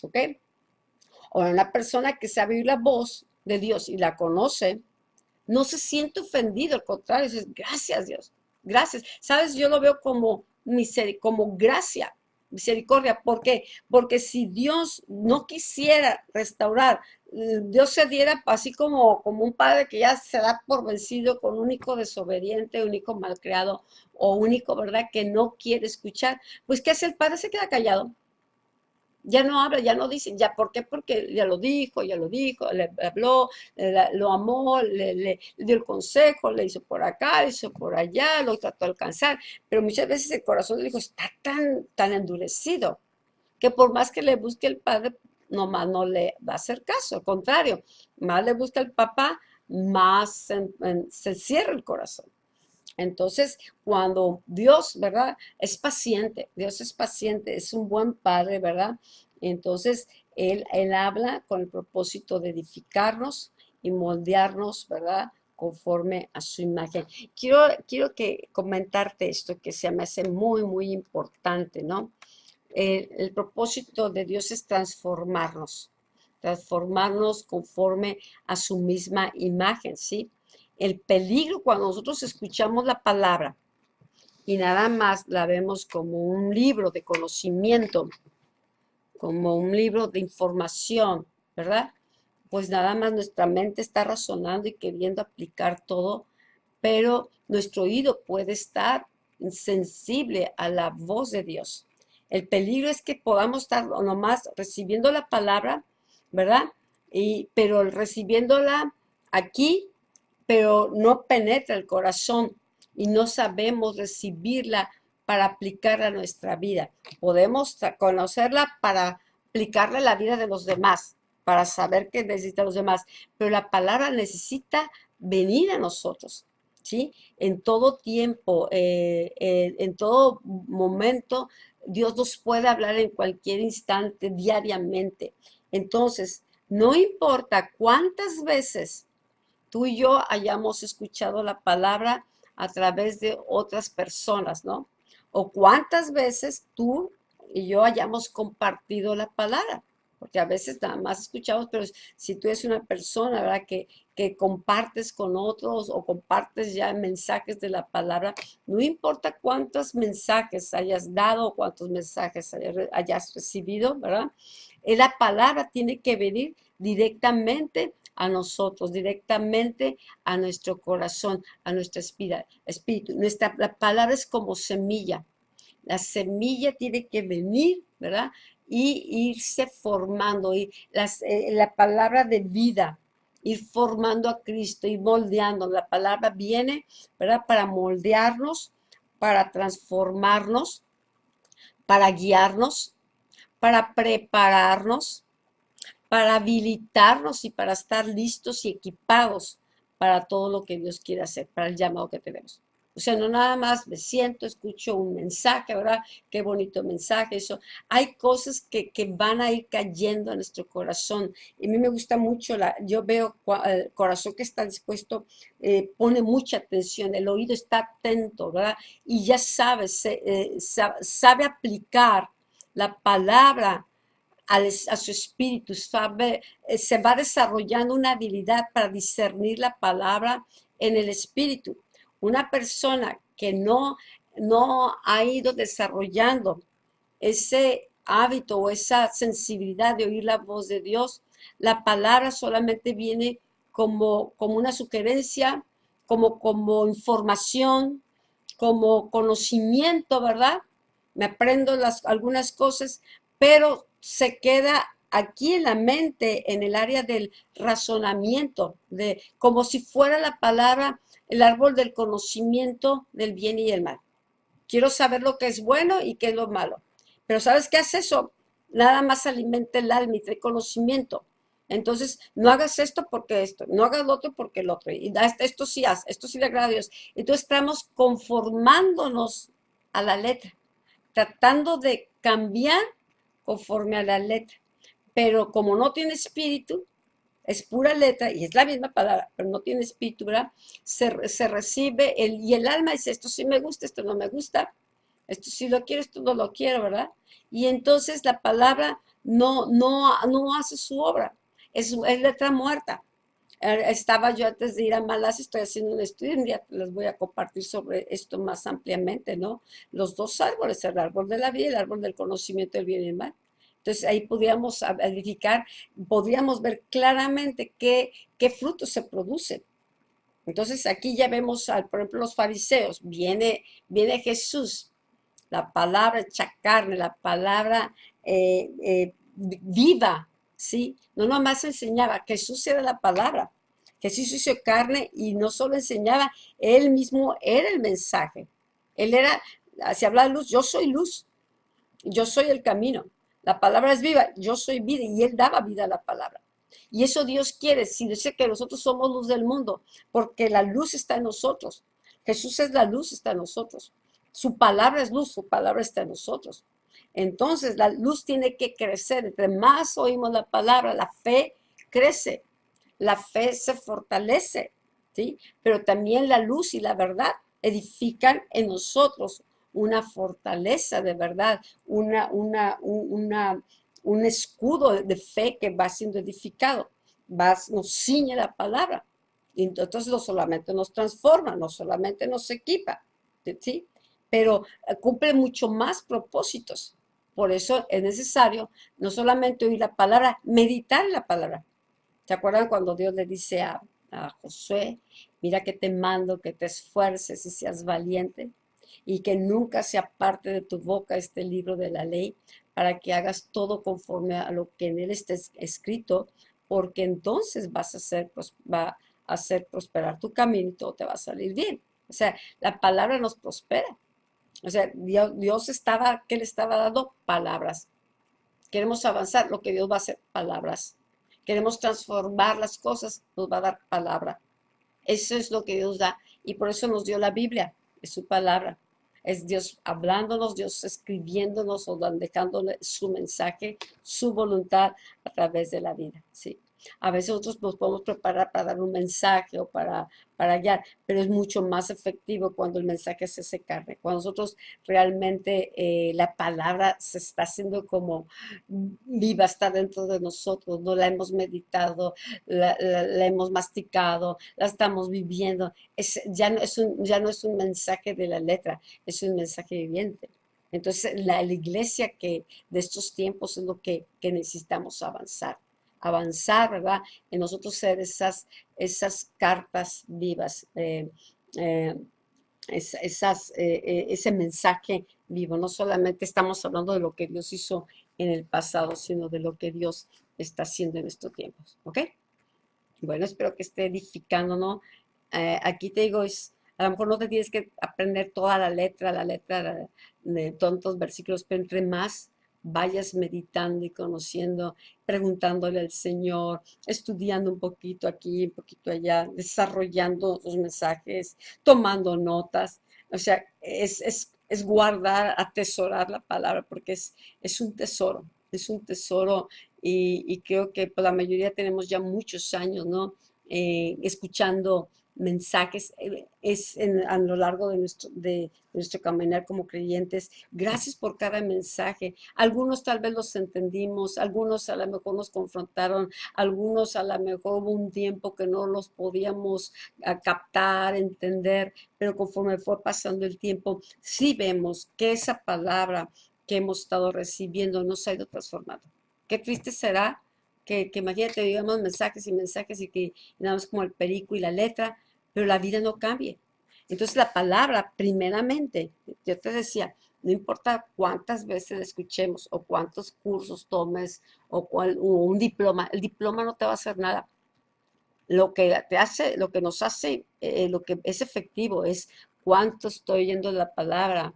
¿ok? Ahora, una persona que sabe oír la voz de Dios y la conoce, no se siente ofendido, al contrario, dices, gracias Dios, gracias. Sabes, yo lo veo como como gracia, misericordia. ¿Por qué? Porque si Dios no quisiera restaurar, Dios se diera así como un padre que ya se da por vencido con un hijo desobediente, un hijo malcriado o un hijo, ¿verdad?, que no quiere escuchar. Pues, ¿qué hace el padre? Se queda callado, ya no habla, ya no dice, ya, ¿por qué? Porque ya lo dijo, le habló, lo amó, le dio el consejo, le hizo por acá, le hizo por allá, lo trató de alcanzar, pero muchas veces el corazón del hijo está tan endurecido, que por más que le busque el padre, nomás no le va a hacer caso, al contrario, más le busca el papá, más se cierra el corazón. Entonces, cuando Dios, ¿verdad? Es paciente, Dios es paciente, es un buen padre, ¿verdad? Entonces, Él habla con el propósito de edificarnos y moldearnos, ¿verdad? Conforme a su imagen. Quiero que comentarte esto que se me hace muy importante, ¿no? El propósito de Dios es transformarnos conforme a su misma imagen, ¿sí? El peligro cuando nosotros escuchamos la palabra y nada más la vemos como un libro de conocimiento, como un libro de información, ¿verdad? Pues nada más nuestra mente está razonando y queriendo aplicar todo, pero nuestro oído puede estar insensible a la voz de Dios. El peligro es que podamos estar nomás recibiendo la palabra, ¿verdad? Pero recibiéndola aquí, pero no penetra el corazón y no sabemos recibirla para aplicarla a nuestra vida. Podemos conocerla para aplicarla a la vida de los demás, para saber qué necesitan los demás, pero la palabra necesita venir a nosotros, ¿sí? En todo tiempo, en todo momento, Dios nos puede hablar en cualquier instante, diariamente. Entonces, no importa cuántas veces tú y yo hayamos escuchado la palabra a través de otras personas, ¿no? O cuántas veces tú y yo hayamos compartido la palabra, porque a veces nada más escuchamos, pero si tú eres una persona, ¿verdad?, que compartes con otros o compartes ya mensajes de la palabra, no importa cuántos mensajes hayas dado o cuántos mensajes hayas recibido, ¿verdad? La palabra tiene que venir directamente a nosotros, directamente a nuestro corazón, a nuestro espíritu. La palabra es como semilla. La semilla tiene que venir, ¿verdad? Y irse formando, y la palabra de vida, ir formando a Cristo, ir moldeando. La palabra viene, ¿verdad? Para moldearnos, para transformarnos, para guiarnos, para prepararnos, para habilitarnos y para estar listos y equipados para todo lo que Dios quiere hacer, para el llamado que tenemos. O sea, no nada más me siento, escucho un mensaje, ¿verdad? Qué bonito mensaje, eso. Hay cosas que van a ir cayendo en nuestro corazón. Y a mí me gusta mucho, yo veo el corazón que está dispuesto, pone mucha atención, el oído está atento, ¿verdad? Y ya sabe, sabe aplicar la palabra a su espíritu, se va desarrollando una habilidad para discernir la palabra en el espíritu. Una persona que no ha ido desarrollando ese hábito o esa sensibilidad de oír la voz de Dios, la palabra solamente viene como una sugerencia, como información, como conocimiento, ¿verdad? Me aprendo algunas cosas, pero se queda aquí en la mente, en el área del razonamiento, como si fuera la palabra, el árbol del conocimiento del bien y el mal. Quiero saber lo que es bueno y qué es lo malo. Pero ¿sabes qué hace eso? Nada más alimenta el alma y trae conocimiento. Entonces, no hagas esto porque esto, no hagas lo otro porque el otro. Y esto sí haz, esto sí le agrada a Dios. Entonces estamos conformándonos a la letra, tratando de cambiar conforme a la letra. Pero como no tiene espíritu, es pura letra y es la misma palabra, pero no tiene espíritu, ¿verdad? Se recibe y el alma dice, esto sí me gusta, esto no me gusta, esto sí lo quiero, esto no lo quiero, ¿verdad? Y entonces la palabra no hace su obra, es letra muerta. Estaba yo antes de ir a Malasia, estoy haciendo un estudio, un día les voy a compartir sobre esto más ampliamente, ¿no? Los dos árboles, el árbol de la vida y el árbol del conocimiento del bien y el mal. Entonces ahí podríamos verificar, podríamos ver claramente qué frutos se producen. Entonces aquí ya vemos, por ejemplo, los fariseos, viene Jesús, la palabra hecha carne, la palabra viva, ¿sí? No nomás enseñaba, Jesús era la palabra. Jesús hizo carne y no solo enseñaba, él mismo era el mensaje. Él era, si habla de luz, yo soy el camino. La palabra es viva, yo soy vida y él daba vida a la palabra. Y eso Dios quiere, si dice que nosotros somos luz del mundo, porque la luz está en nosotros. Jesús es la luz, está en nosotros. Su palabra es luz, su palabra está en nosotros. Entonces la luz tiene que crecer. Entre más oímos la palabra, la fe crece, la fe se fortalece, ¿sí? Pero también la luz y la verdad edifican en nosotros una fortaleza de verdad, un escudo de fe que va siendo edificado, nos ciñe la palabra. Y entonces no solamente nos transforma, no solamente nos equipa, ¿sí? Pero cumple mucho más propósitos. Por eso es necesario no solamente oír la palabra, meditar la palabra. ¿Se acuerdan cuando Dios le dice a Josué, mira que te mando que te esfuerces y seas valiente y que nunca se aparte de tu boca este libro de la ley para que hagas todo conforme a lo que en él está escrito, porque entonces va a hacer prosperar tu camino y todo te va a salir bien? O sea, la palabra nos prospera. O sea, ¿qué le estaba dando? Palabras. Queremos avanzar, lo que Dios va a hacer, palabras. Queremos transformar las cosas, nos va a dar palabra. Eso es lo que Dios da. Y por eso nos dio la Biblia, es su palabra. Es Dios hablándonos, Dios escribiéndonos o dejándole su mensaje, su voluntad a través de la vida. Sí. A veces nosotros nos podemos preparar para dar un mensaje o para guiar, pero es mucho más efectivo cuando el mensaje se hace carne, cuando nosotros realmente la palabra se está haciendo como viva, está dentro de nosotros, no la hemos meditado, la hemos masticado, la estamos viviendo. Ya no es un mensaje de la letra, es un mensaje viviente. Entonces, la iglesia de estos tiempos es lo que necesitamos avanzar, ¿verdad? En nosotros ser esas cartas vivas, eh, ese mensaje vivo. No solamente estamos hablando de lo que Dios hizo en el pasado, sino de lo que Dios está haciendo en estos tiempos, ¿ok? Bueno, espero que esté edificando, ¿no? Aquí te digo, a lo mejor no te tienes que aprender toda la letra de tontos versículos, pero entre más vayas meditando y conociendo, preguntándole al Señor, estudiando un poquito aquí, un poquito allá, desarrollando los mensajes, tomando notas. O sea, es guardar, atesorar la palabra, porque es un tesoro y creo que pues, la mayoría tenemos ya muchos años, ¿no? Escuchando mensajes a lo largo de nuestro caminar como creyentes. Gracias por cada mensaje. Algunos tal vez los entendimos, algunos a lo mejor nos confrontaron, algunos a lo mejor hubo un tiempo que no los podíamos captar, entender, pero conforme fue pasando el tiempo, sí vemos que esa palabra que hemos estado recibiendo nos ha ido transformando. Qué triste será que imagínate, digamos mensajes y mensajes y nada más como el perico y la letra, pero la vida no cambie. Entonces la palabra, primeramente, yo te decía, no importa cuántas veces la escuchemos o cuántos cursos tomes o un diploma, el diploma no te va a hacer nada. Lo que nos hace, lo que es efectivo es cuánto estoy oyendo la palabra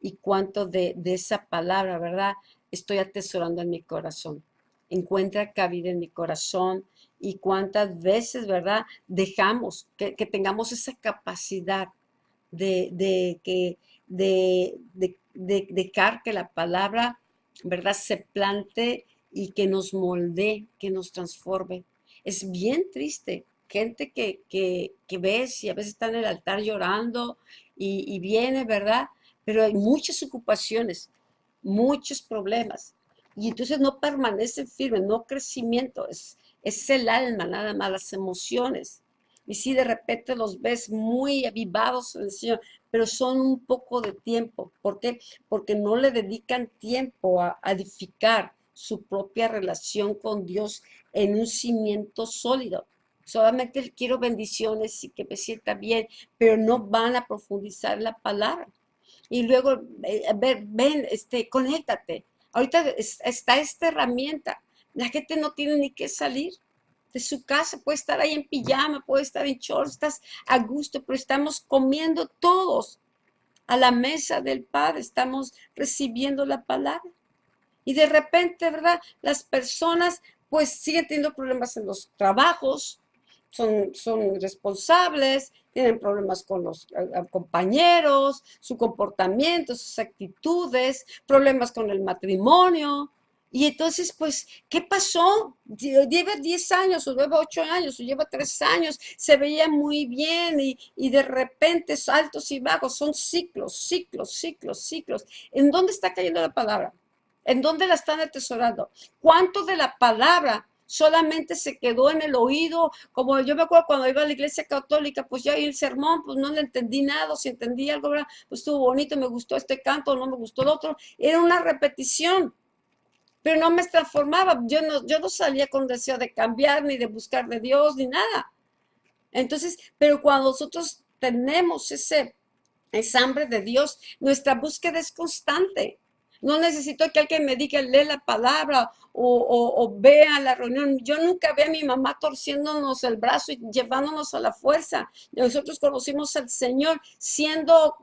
y cuánto de esa palabra, ¿verdad? Estoy atesorando en mi corazón. encuentra cabida en mi corazón y cuántas veces, ¿verdad? Dejamos que tengamos esa capacidad de dejar que la palabra, ¿verdad? Se plante y que nos moldee, que nos transforme. Es bien triste. Gente que ves y a veces está en el altar llorando y viene, ¿verdad? Pero hay muchas ocupaciones, muchos problemas. Y entonces no permanecen firmes, no crecimiento, es el alma, nada más, las emociones. Y si de repente los ves muy avivados en el Señor, pero son un poco de tiempo. ¿Por qué? Porque no le dedican tiempo a edificar su propia relación con Dios en un cimiento sólido. Solamente quiero bendiciones y que me sienta bien, pero no van a profundizar la palabra. Y luego, ven, conéctate. Ahorita está esta herramienta. La gente no tiene ni que salir de su casa, puede estar ahí en pijama, puede estar en shorts, estás a gusto, pero estamos comiendo todos a la mesa del Padre, estamos recibiendo la palabra. Y de repente, ¿verdad? Las personas pues siguen teniendo problemas en los trabajos, son responsables, tienen problemas con los compañeros, su comportamiento, sus actitudes, problemas con el matrimonio. Y entonces, pues, ¿qué pasó? Lleva 10 años, o lleva 8 años, o lleva 3 años, se veía muy bien y de repente altos y bajos, son ciclos, ciclos, ciclos, ciclos. ¿En dónde está cayendo la palabra? ¿En dónde la están atesorando? ¿Cuánto de la palabra solamente se quedó en el oído? Como yo me acuerdo cuando iba a la iglesia católica, pues ya oí el sermón, pues no le entendí nada, si entendí algo, ¿verdad? Pues estuvo bonito, me gustó este canto, no me gustó el otro. Era una repetición, pero no me transformaba. Yo no salía con deseo de cambiar, ni de buscar de Dios, ni nada. Entonces, pero cuando nosotros tenemos esa hambre de Dios, nuestra búsqueda es constante. No necesito que alguien me diga, lee la palabra o vea la reunión. Yo nunca vi a mi mamá torciéndonos el brazo y llevándonos a la fuerza. Nosotros conocimos al Señor siendo,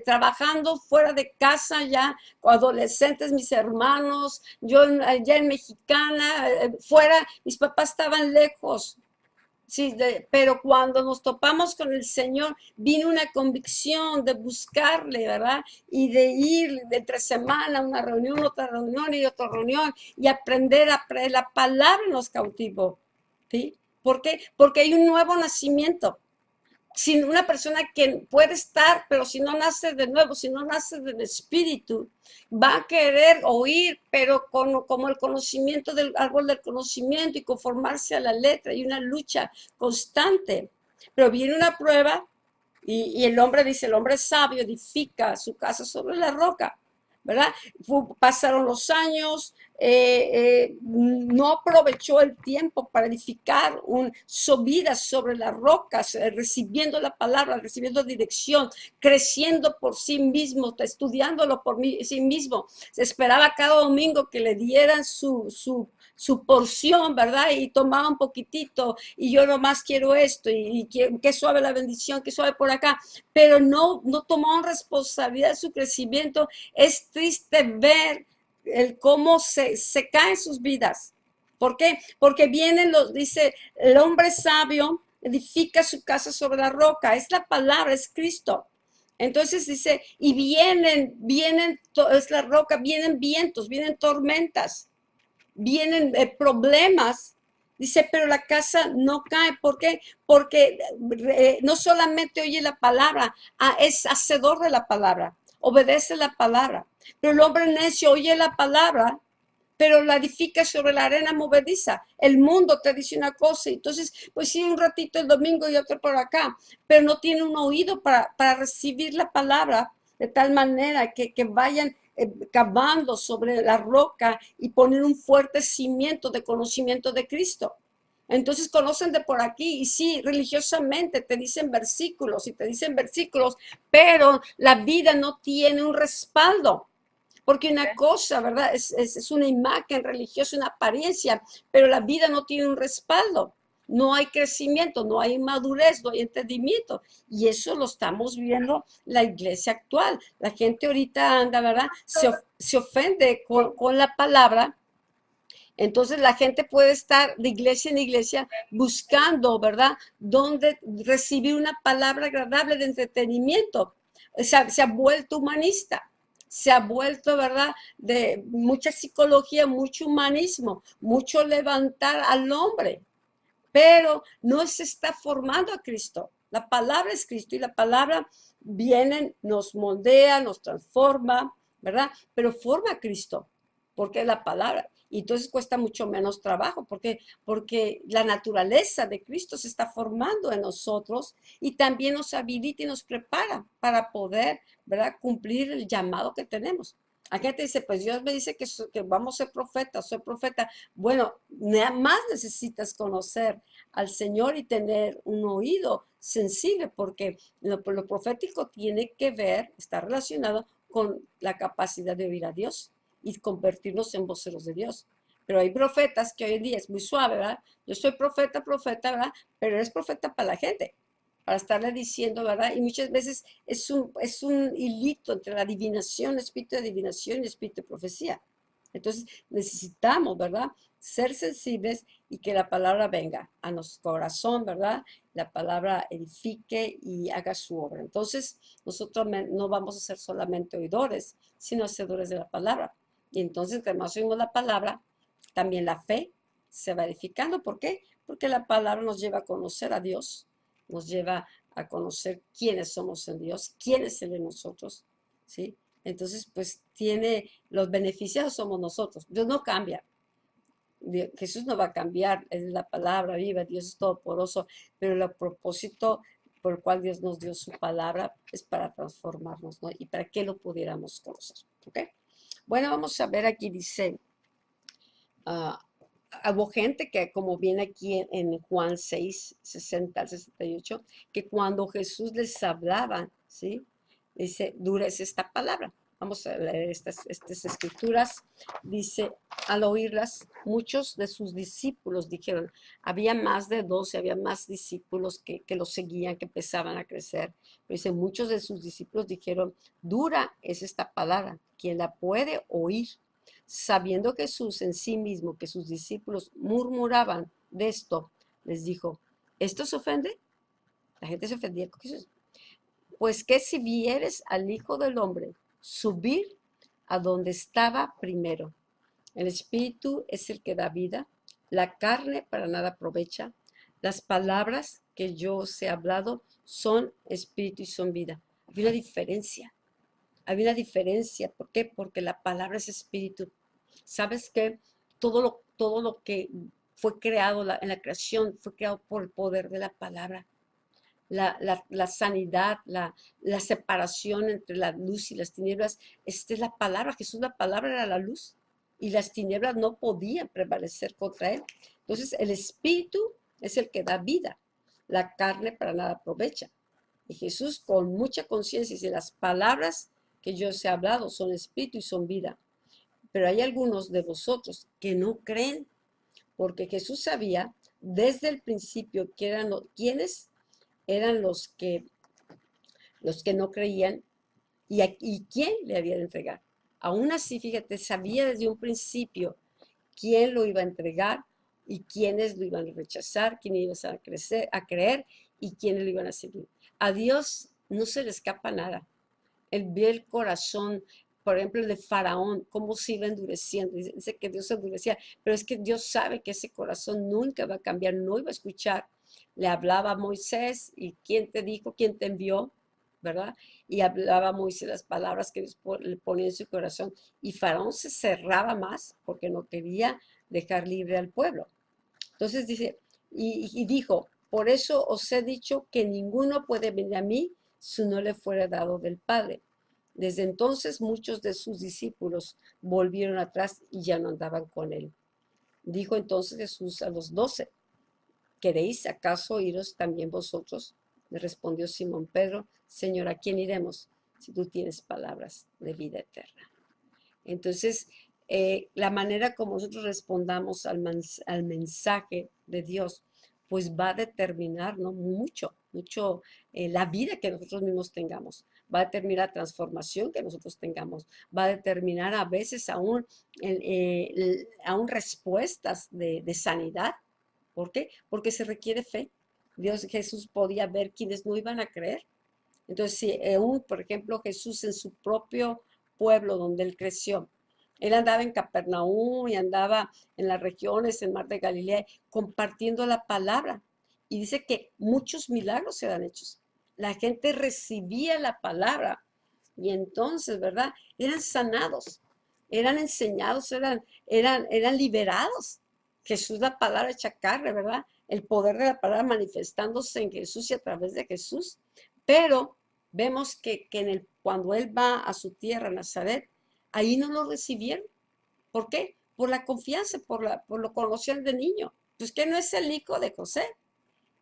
trabajando fuera de casa ya, adolescentes, mis hermanos, yo allá en Mexicana, fuera, mis papás estaban lejos. Sí, pero cuando nos topamos con el Señor, vino una convicción de buscarle, ¿verdad? Y de ir de entre semana a una reunión, otra reunión y otra reunión y aprender la palabra nos cautivó, ¿sí? ¿Por qué? Porque hay un nuevo nacimiento. Sin una persona que puede estar, pero si no nace de nuevo, si no nace del espíritu, va a querer oír, pero como el conocimiento del árbol del conocimiento y conformarse a la letra y una lucha constante. Pero viene una prueba y el hombre dice, el hombre sabio edifica su casa sobre la roca. ¿Verdad? Pasaron los años, no aprovechó el tiempo para edificar su vida sobre las rocas, recibiendo la palabra, recibiendo dirección, creciendo por sí mismo, estudiándolo por sí mismo. Se esperaba cada domingo que le dieran su porción, ¿verdad? Y tomaba un poquitito, y yo nomás quiero esto, y qué suave la bendición, qué suave por acá, pero no tomó responsabilidad de su crecimiento. Es triste ver cómo se caen sus vidas. ¿Por qué? Porque dice, el hombre sabio edifica su casa sobre la roca, es la palabra, es Cristo. Entonces dice, y es la roca, vienen vientos, vienen tormentas, vienen problemas. Dice, pero la casa no cae. ¿Por qué? Porque no solamente oye la palabra, es hacedor de la palabra, obedece la palabra. Pero el hombre necio oye la palabra, pero la edifica sobre la arena movediza. El mundo te dice una cosa, y entonces, pues sí, un ratito el domingo y otro por acá, pero no tiene un oído para recibir la palabra de tal manera que vayan cavando sobre la roca y poner un fuerte cimiento de conocimiento de Cristo. Entonces conocen de por aquí y sí, religiosamente te dicen versículos y te dicen versículos, pero la vida no tiene un respaldo. Porque una cosa, ¿verdad? Es una imagen religiosa, una apariencia, pero la vida no tiene un respaldo. No hay crecimiento, no hay madurez, no hay entendimiento. Y eso lo estamos viendo la iglesia actual. La gente ahorita anda, ¿verdad? Se ofende con la palabra Entonces la gente puede estar de iglesia en iglesia buscando, ¿verdad? Donde recibir una palabra agradable de entretenimiento. Se ha vuelto humanista, se ha vuelto, ¿verdad? De mucha psicología, mucho humanismo, mucho levantar al hombre, pero no se está formando a Cristo. La palabra es Cristo y la palabra viene, nos moldea, nos transforma, ¿verdad? Pero forma a Cristo, porque es la palabra. Y entonces cuesta mucho menos trabajo, porque la naturaleza de Cristo se está formando en nosotros y también nos habilita y nos prepara para poder, ¿verdad?, cumplir el llamado que tenemos. Hay gente que dice, pues Dios me dice que vamos a ser profetas, soy profeta. Bueno, nada más necesitas conocer al Señor y tener un oído sensible, porque lo profético tiene que ver, está relacionado con la capacidad de oír a Dios y convertirnos en voceros de Dios. Pero hay profetas que hoy en día es muy suave, ¿verdad? Yo soy profeta, profeta, ¿verdad? Pero eres profeta para la gente, para estarle diciendo, ¿verdad? Y muchas veces es un hilito entre la adivinación, espíritu de adivinación y espíritu de profecía. Entonces necesitamos, ¿verdad?, ser sensibles y que la palabra venga a nuestro corazón, ¿verdad? La palabra edifique y haga su obra. Entonces nosotros no vamos a ser solamente oidores, sino hacedores de la palabra. Y entonces, que más oímos la palabra, también la fe se va edificando. ¿Por qué? Porque la palabra nos lleva a conocer a Dios, nos lleva a conocer quiénes somos en Dios, quién es Él en nosotros, ¿sí? Entonces, pues tiene, los beneficiados somos nosotros. Dios no cambia. Jesús no va a cambiar, es la palabra viva, Dios es todopoderoso, pero el propósito por el cual Dios nos dio su palabra es para transformarnos, ¿no? Y para que lo pudiéramos conocer, ¿ok? Bueno, vamos a ver aquí, dice, uh, hubo gente que, como viene aquí en Juan 6, 60 al 68, que cuando Jesús les hablaba, ¿sí? Dice, dura es esta palabra. Vamos a leer estas escrituras. Dice, al oírlas, muchos de sus discípulos dijeron, había más de 12, había más discípulos que los seguían, que empezaban a crecer. Pero dice, muchos de sus discípulos dijeron, dura es esta palabra, quien la puede oír. Sabiendo Jesús en sí mismo que sus discípulos murmuraban de esto, les dijo, ¿esto se ofende? La gente se ofendía con Jesús. Pues que si vieres al Hijo del Hombre subir a donde estaba primero. El Espíritu es el que da vida, la carne para nada aprovecha. Las palabras que yo os he hablado son espíritu y son vida. Hay una diferencia. Hay una diferencia. ¿Por qué? Porque la palabra es espíritu. ¿Sabes qué? Todo lo que fue creado en la creación fue creado por el poder de la palabra. La sanidad, la separación entre la luz y las tinieblas, esta es la palabra. Jesús, la palabra era la luz y las tinieblas no podían prevalecer contra él. Entonces, el espíritu es el que da vida, la carne para nada aprovecha. Y Jesús, con mucha conciencia, dice, las palabras que yo os he hablado son espíritu y son vida. Pero hay algunos de vosotros que no creen, porque Jesús sabía desde el principio que eran quiénes eran los que no creían y quién le había de entregar. Aún así, fíjate, sabía desde un principio quién lo iba a entregar y quiénes lo iban a rechazar, quiénes iban a creer y quiénes lo iban a seguir. A Dios no se le escapa nada. Él ve el corazón, por ejemplo, el de Faraón, cómo se iba endureciendo. Dice que Dios se endurecía, pero es que Dios sabe que ese corazón nunca va a cambiar, no iba a escuchar. Le hablaba a Moisés y quién te dijo, quién te envió, ¿verdad? Y hablaba a Moisés las palabras que Dios le ponía en su corazón. Y Faraón se cerraba más porque no quería dejar libre al pueblo. Entonces dice, y dijo, por eso os he dicho que ninguno puede venir a mí si no le fuera dado del Padre. Desde entonces muchos de sus discípulos volvieron atrás y ya no andaban con él. Dijo entonces Jesús a los 12, ¿queréis acaso iros también vosotros? Le respondió Simón Pedro, Señor, ¿a quién iremos si tú tienes palabras de vida eterna? Entonces, la manera como nosotros respondamos al mensaje de Dios pues va a determinar, ¿no? Mucho la vida que nosotros mismos tengamos. Va a determinar la transformación que nosotros tengamos. Va a determinar a veces aún respuestas de sanidad. ¿Por qué? Porque se requiere fe. Jesús podía ver quienes no iban a creer. Entonces, si por ejemplo, Jesús en su propio pueblo donde él creció, él andaba en Capernaum y andaba en las regiones, en Mar de Galilea, compartiendo la palabra. Y dice que muchos milagros eran hechos. La gente recibía la palabra y entonces, ¿verdad? Eran sanados, eran enseñados, eran liberados. Jesús, la palabra hecha carne, ¿verdad? El poder de la palabra manifestándose en Jesús y a través de Jesús. Pero vemos que cuando él va a su tierra, Nazaret, ahí no lo recibieron. ¿Por qué? Por la confianza, por lo conocían de niño. Pues que no es el hijo de José,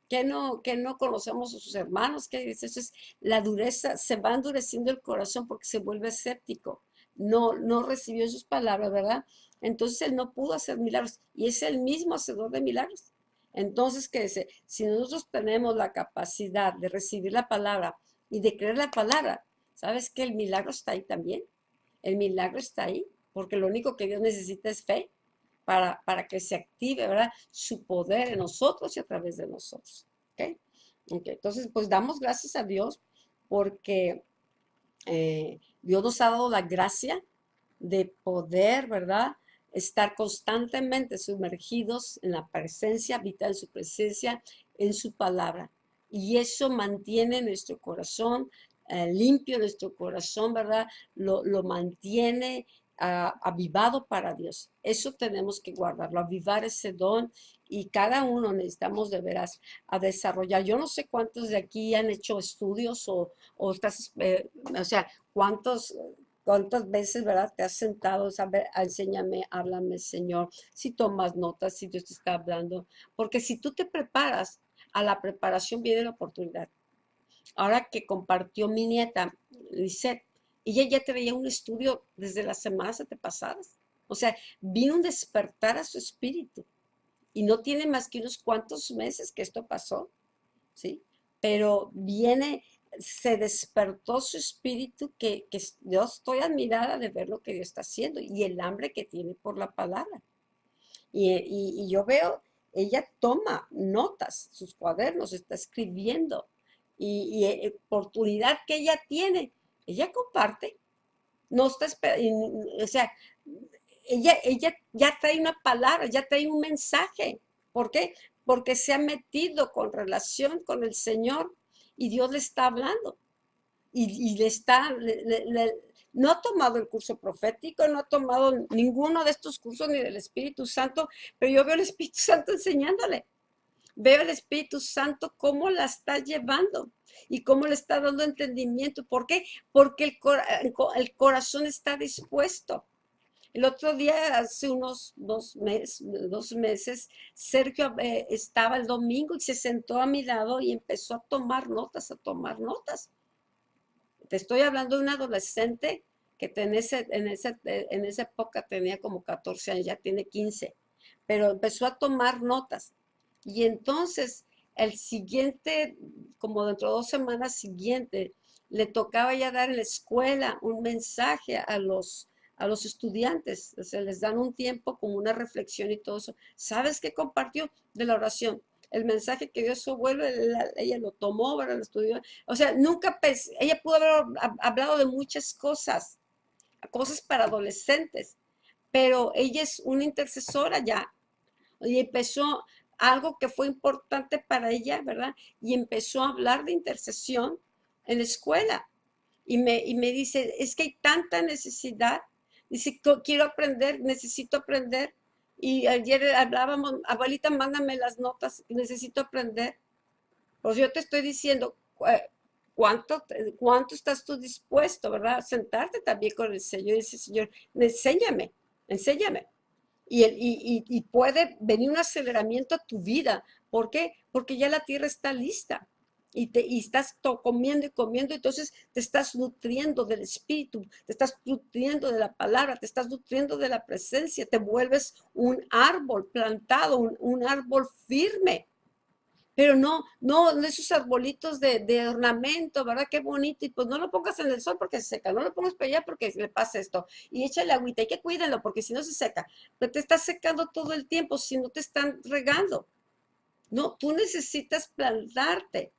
que no conocemos a sus hermanos, que eso es la dureza, se va endureciendo el corazón porque se vuelve escéptico. No recibió sus palabras, ¿verdad? Entonces él no pudo hacer milagros y es el mismo hacedor de milagros. Entonces, ¿qué dice? Si nosotros tenemos la capacidad de recibir la palabra y de creer la palabra, ¿sabes que el milagro está ahí también? El milagro está ahí, porque lo único que Dios necesita es fe para que se active, ¿verdad? Su poder en nosotros y a través de nosotros. ¿Ok? Ok, entonces, pues damos gracias a Dios porque Dios nos ha dado la gracia de poder, ¿verdad? Estar constantemente sumergidos en la presencia, habitar en su presencia, en su palabra. Y eso mantiene nuestro corazón limpio, nuestro corazón, ¿verdad? Lo mantiene avivado para Dios. Eso tenemos que guardarlo, avivar ese don y cada uno necesitamos de veras a desarrollar. Yo no sé cuántos de aquí han hecho estudios o estás, o sea, cuántas veces, ¿verdad? Te has sentado, saber, enséñame, háblame, Señor, si tomas notas, si Dios te está hablando, porque si tú te preparas, a la preparación viene la oportunidad. Ahora que compartió mi nieta, Lisette, ella ya traía un estudio desde las semanas antepasadas. O sea, vino un despertar a su espíritu. Y no tiene más que unos cuantos meses que esto pasó, ¿sí? Pero se despertó su espíritu que yo estoy admirada de ver lo que Dios está haciendo y el hambre que tiene por la palabra. Y yo veo, ella toma notas, sus cuadernos, está escribiendo y oportunidad que ella tiene, ella comparte, no está, o sea, ella ya trae una palabra, ya trae un mensaje. ¿Por qué? Porque se ha metido con relación con el Señor y Dios le está hablando y no ha tomado el curso profético, no ha tomado ninguno de estos cursos ni del Espíritu Santo, pero yo veo el Espíritu Santo enseñándole. Veo el Espíritu Santo cómo la está llevando y cómo le está dando entendimiento. ¿Por qué? Porque el corazón está dispuesto. El otro día, hace unos 2 meses, Sergio estaba el domingo y se sentó a mi lado y empezó a tomar notas, a tomar notas. Te estoy hablando de un adolescente que en esa época tenía como 14 años, ya tiene 15, pero empezó a tomar notas. Y entonces el siguiente, como dentro de 2 semanas siguiente, le tocaba ya dar en la escuela un mensaje a los estudiantes. O sea, les dan un tiempo como una reflexión y todo eso. ¿Sabes qué compartió de la oración? El mensaje que dio su abuelo, ella lo tomó, ¿verdad? Lo estudió. O sea, nunca pensé, ella pudo haber hablado de muchas cosas para adolescentes, pero ella es una intercesora ya. Y empezó algo que fue importante para ella, ¿verdad? Y empezó a hablar de intercesión en la escuela. Y me dice, es que hay tanta necesidad. Dice, quiero aprender, necesito aprender. Y ayer hablábamos, abuelita, mándame las notas, necesito aprender. Pues yo te estoy diciendo, ¿cuánto estás tú dispuesto, verdad? Sentarte también con el Señor y decir, Señor, enséñame, enséñame. Y puede venir un aceleramiento a tu vida. ¿Por qué? Porque ya la tierra está lista. Y estás comiendo y comiendo, entonces te estás nutriendo del Espíritu, te estás nutriendo de la palabra, te estás nutriendo de la presencia, te vuelves un árbol plantado, un árbol firme. Pero no esos arbolitos de ornamento, ¿verdad? Qué bonito. Y pues no lo pongas en el sol porque se seca, no lo pongas para allá porque le pasa esto. Y échale agüita, hay que cuídenlo porque si no se seca. Pero te está secando todo el tiempo si no te están regando. No, tú necesitas plantarte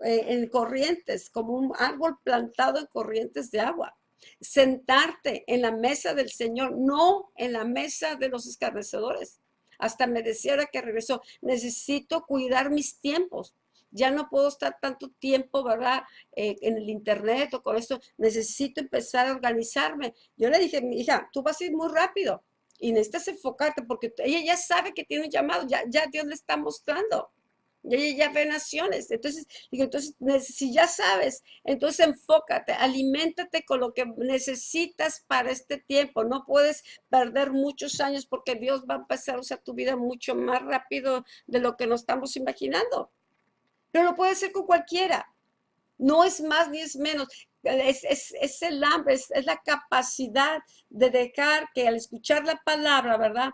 en corrientes, como un árbol plantado en corrientes de agua. Sentarte en la mesa del Señor, no en la mesa de los escarnecedores. Hasta me decía ahora que regresó, necesito cuidar mis tiempos. Ya no puedo estar tanto tiempo, ¿verdad? En el internet o con esto. Necesito empezar a organizarme. Yo le dije, mi hija, tú vas a ir muy rápido y necesitas enfocarte porque ella ya sabe que tiene un llamado, ya Dios le está mostrando. Y ella ya ve naciones. Entonces, digo, entonces, si ya sabes, entonces enfócate, aliméntate con lo que necesitas para este tiempo. No puedes perder muchos años porque Dios va a empezar a usar tu vida mucho más rápido de lo que nos estamos imaginando. Pero lo puede hacer con cualquiera. No es más ni es menos. Es el hambre, es la capacidad de dejar que al escuchar la palabra, ¿verdad?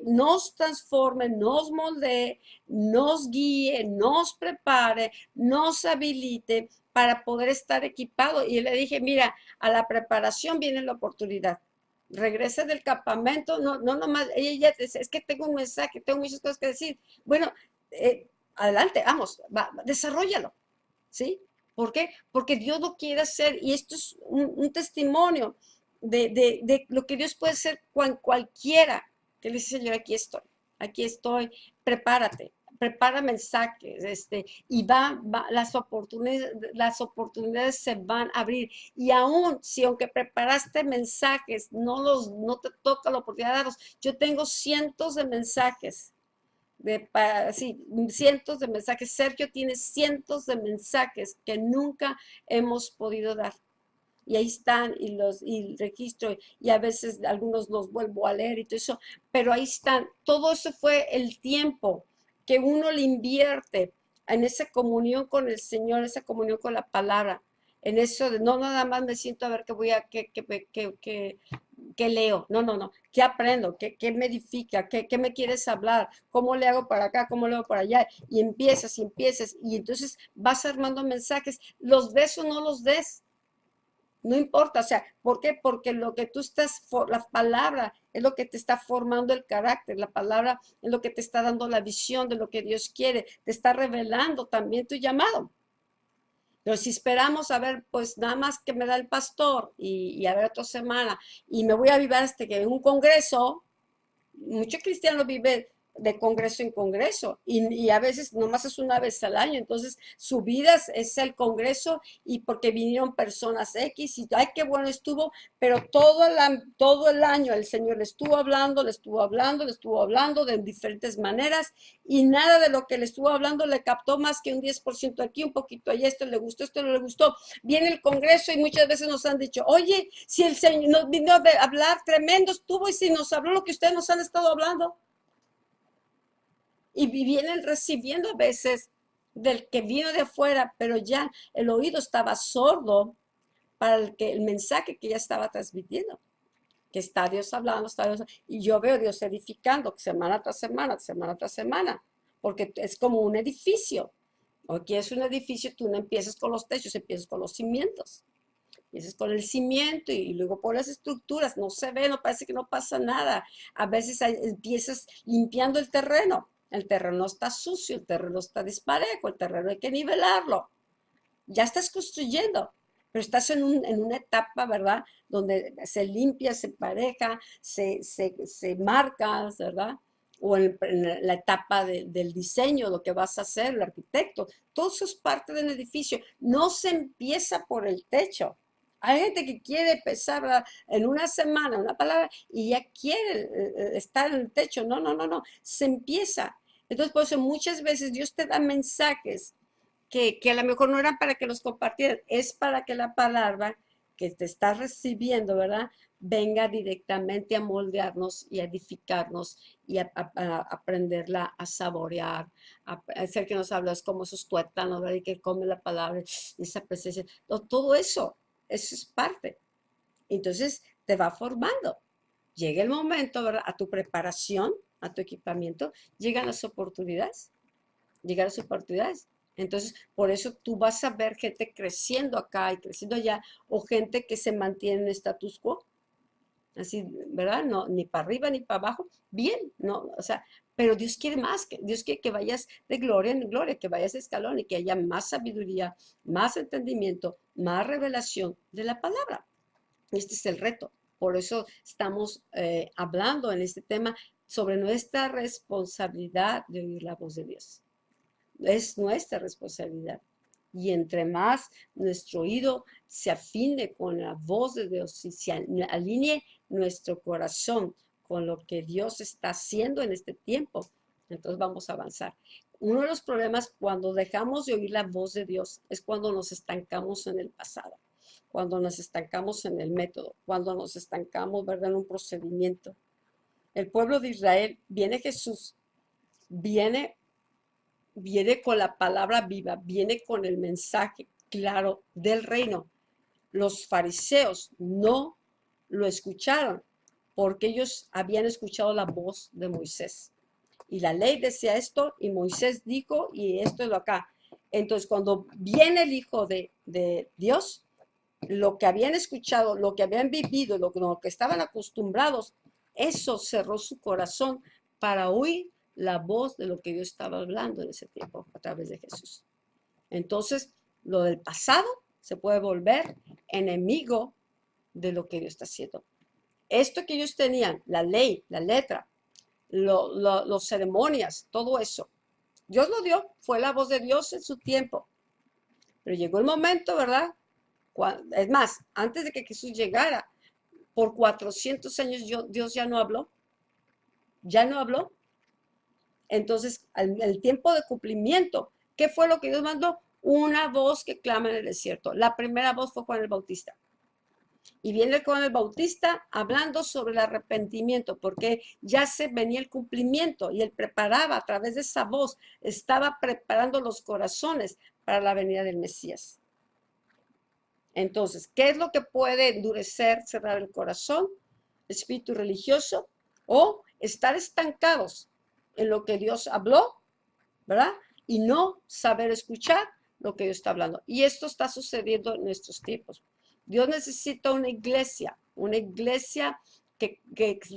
Nos transforme, nos moldee, nos guíe, nos prepare, nos habilite para poder estar equipado. Y le dije, mira, a la preparación viene la oportunidad. Regresa del campamento, no nomás, ella dice, es que tengo un mensaje, tengo muchas cosas que decir. Bueno, adelante, vamos, desarrollalo, ¿sí? ¿Por qué? Porque Dios lo quiere hacer y esto es un testimonio de lo que Dios puede hacer con cualquiera que le dice, Señor, aquí estoy, prepárate, prepara mensajes, y las oportunidades se van a abrir. Y aún si aunque preparaste mensajes, no te toca la oportunidad de darlos, yo tengo cientos de mensajes sí, cientos de mensajes. Sergio tiene cientos de mensajes que nunca hemos podido dar. Y ahí están, y registro, y a veces algunos los vuelvo a leer y todo eso, pero ahí están. Todo eso fue el tiempo que uno le invierte en esa comunión con el Señor, esa comunión con la palabra, en eso de no nada más me siento a ver qué voy a, qué leo, no, qué aprendo, qué me edifica, qué me quieres hablar, cómo le hago para acá, cómo le hago para allá, y empiezas, y entonces vas armando mensajes, los des o no los des, no importa, o sea, ¿por qué? Porque lo que tú estás, la palabra es lo que te está formando el carácter, la palabra es lo que te está dando la visión de lo que Dios quiere, te está revelando también tu llamado. Pero si esperamos a ver, pues nada más que me da el pastor y a ver otra semana y me voy a vivir hasta que en un congreso, muchos cristianos viven de congreso en congreso y a veces nomás es una vez al año, entonces su vida es el congreso y porque vinieron personas X y ay, qué bueno estuvo, pero todo el año el Señor le estuvo hablando de diferentes maneras y nada de lo que le estuvo hablando le captó más que un 10% aquí, un poquito allá, esto le gustó, esto no le gustó. Viene el congreso y muchas veces nos han dicho, oye, si el Señor nos vino a hablar tremendo estuvo y si nos habló lo que ustedes nos han estado hablando y vienen recibiendo a veces del que vino de afuera, pero ya el oído estaba sordo para el mensaje que ya estaba transmitiendo, que está Dios hablando, y yo veo a Dios edificando semana tras semana, semana tras semana, porque es como un edificio. Aquí es un edificio, tú no empiezas con los techos, empiezas con los cimientos. Empiezas con el cimiento y luego por las estructuras, no se ve, no parece que no pasa nada. A veces empiezas limpiando el terreno está sucio, el terreno está disparejo, el terreno hay que nivelarlo. Ya estás construyendo, pero estás en una etapa, ¿verdad? Donde se limpia, se pareja, se marca, ¿verdad? O en la etapa del diseño, lo que vas a hacer, el arquitecto. Todo eso es parte del edificio. No se empieza por el techo. Hay gente que quiere empezar, ¿verdad? En una semana, una palabra, y ya quiere estar en el techo. No. Se empieza. Entonces, por eso muchas veces Dios te da mensajes que a lo mejor no eran para que los compartieran, es para que la palabra que te estás recibiendo, ¿verdad? Venga directamente a moldearnos y a edificarnos y a aprenderla a saborear, a hacer que nos hablas como esos tuétanos, ¿verdad? Y que come la palabra, esa presencia, todo eso es parte. Entonces te va formando. Llega el momento, ¿verdad? A tu preparación, a tu equipamiento, llegan las oportunidades llegar a sus oportunidades. Entonces, por eso tú vas a ver gente creciendo acá y creciendo allá, o gente que se mantiene en status quo, así, ¿verdad? No, ni para arriba ni para abajo, bien, no, o sea, pero Dios quiere más, que Dios quiere que vayas de gloria en gloria, que vayas de escalón y que haya más sabiduría, más entendimiento, más revelación de la palabra. Este es el reto. Por eso estamos hablando en este tema sobre nuestra responsabilidad de oír la voz de Dios. Es nuestra responsabilidad. Y entre más nuestro oído se afine con la voz de Dios y se alinee nuestro corazón con lo que Dios está haciendo en este tiempo, entonces vamos a avanzar. Uno de los problemas cuando dejamos de oír la voz de Dios es cuando nos estancamos en el pasado, cuando nos estancamos en el método, cuando nos estancamos, ¿verdad?, en un procedimiento. El pueblo de Israel, viene Jesús, viene con la palabra viva, viene con el mensaje claro del reino. Los fariseos no lo escucharon porque ellos habían escuchado la voz de Moisés. Y la ley decía esto y Moisés dijo y esto es lo acá. Entonces cuando viene el Hijo de Dios, lo que habían escuchado, lo que habían vivido, lo que estaban acostumbrados, eso cerró su corazón para oír la voz de lo que Dios estaba hablando en ese tiempo a través de Jesús. Entonces, lo del pasado se puede volver enemigo de lo que Dios está haciendo. Esto que ellos tenían, la ley, la letra, los ceremonias, todo eso, Dios lo dio, fue la voz de Dios en su tiempo. Pero llegó el momento, ¿verdad? Es más, antes de que Jesús llegara, por 400 años Dios ya no habló, ya no habló. Entonces, el tiempo de cumplimiento, ¿qué fue lo que Dios mandó? Una voz que clama en el desierto. La primera voz fue Juan el Bautista. Y viene Juan el Bautista hablando sobre el arrepentimiento, porque ya se venía el cumplimiento y él preparaba a través de esa voz, estaba preparando los corazones para la venida del Mesías. Entonces, ¿qué es lo que puede endurecer, cerrar el corazón? El espíritu religioso o estar estancados en lo que Dios habló, ¿verdad? Y no saber escuchar lo que Dios está hablando. Y esto está sucediendo en nuestros tiempos. Dios necesita una iglesia que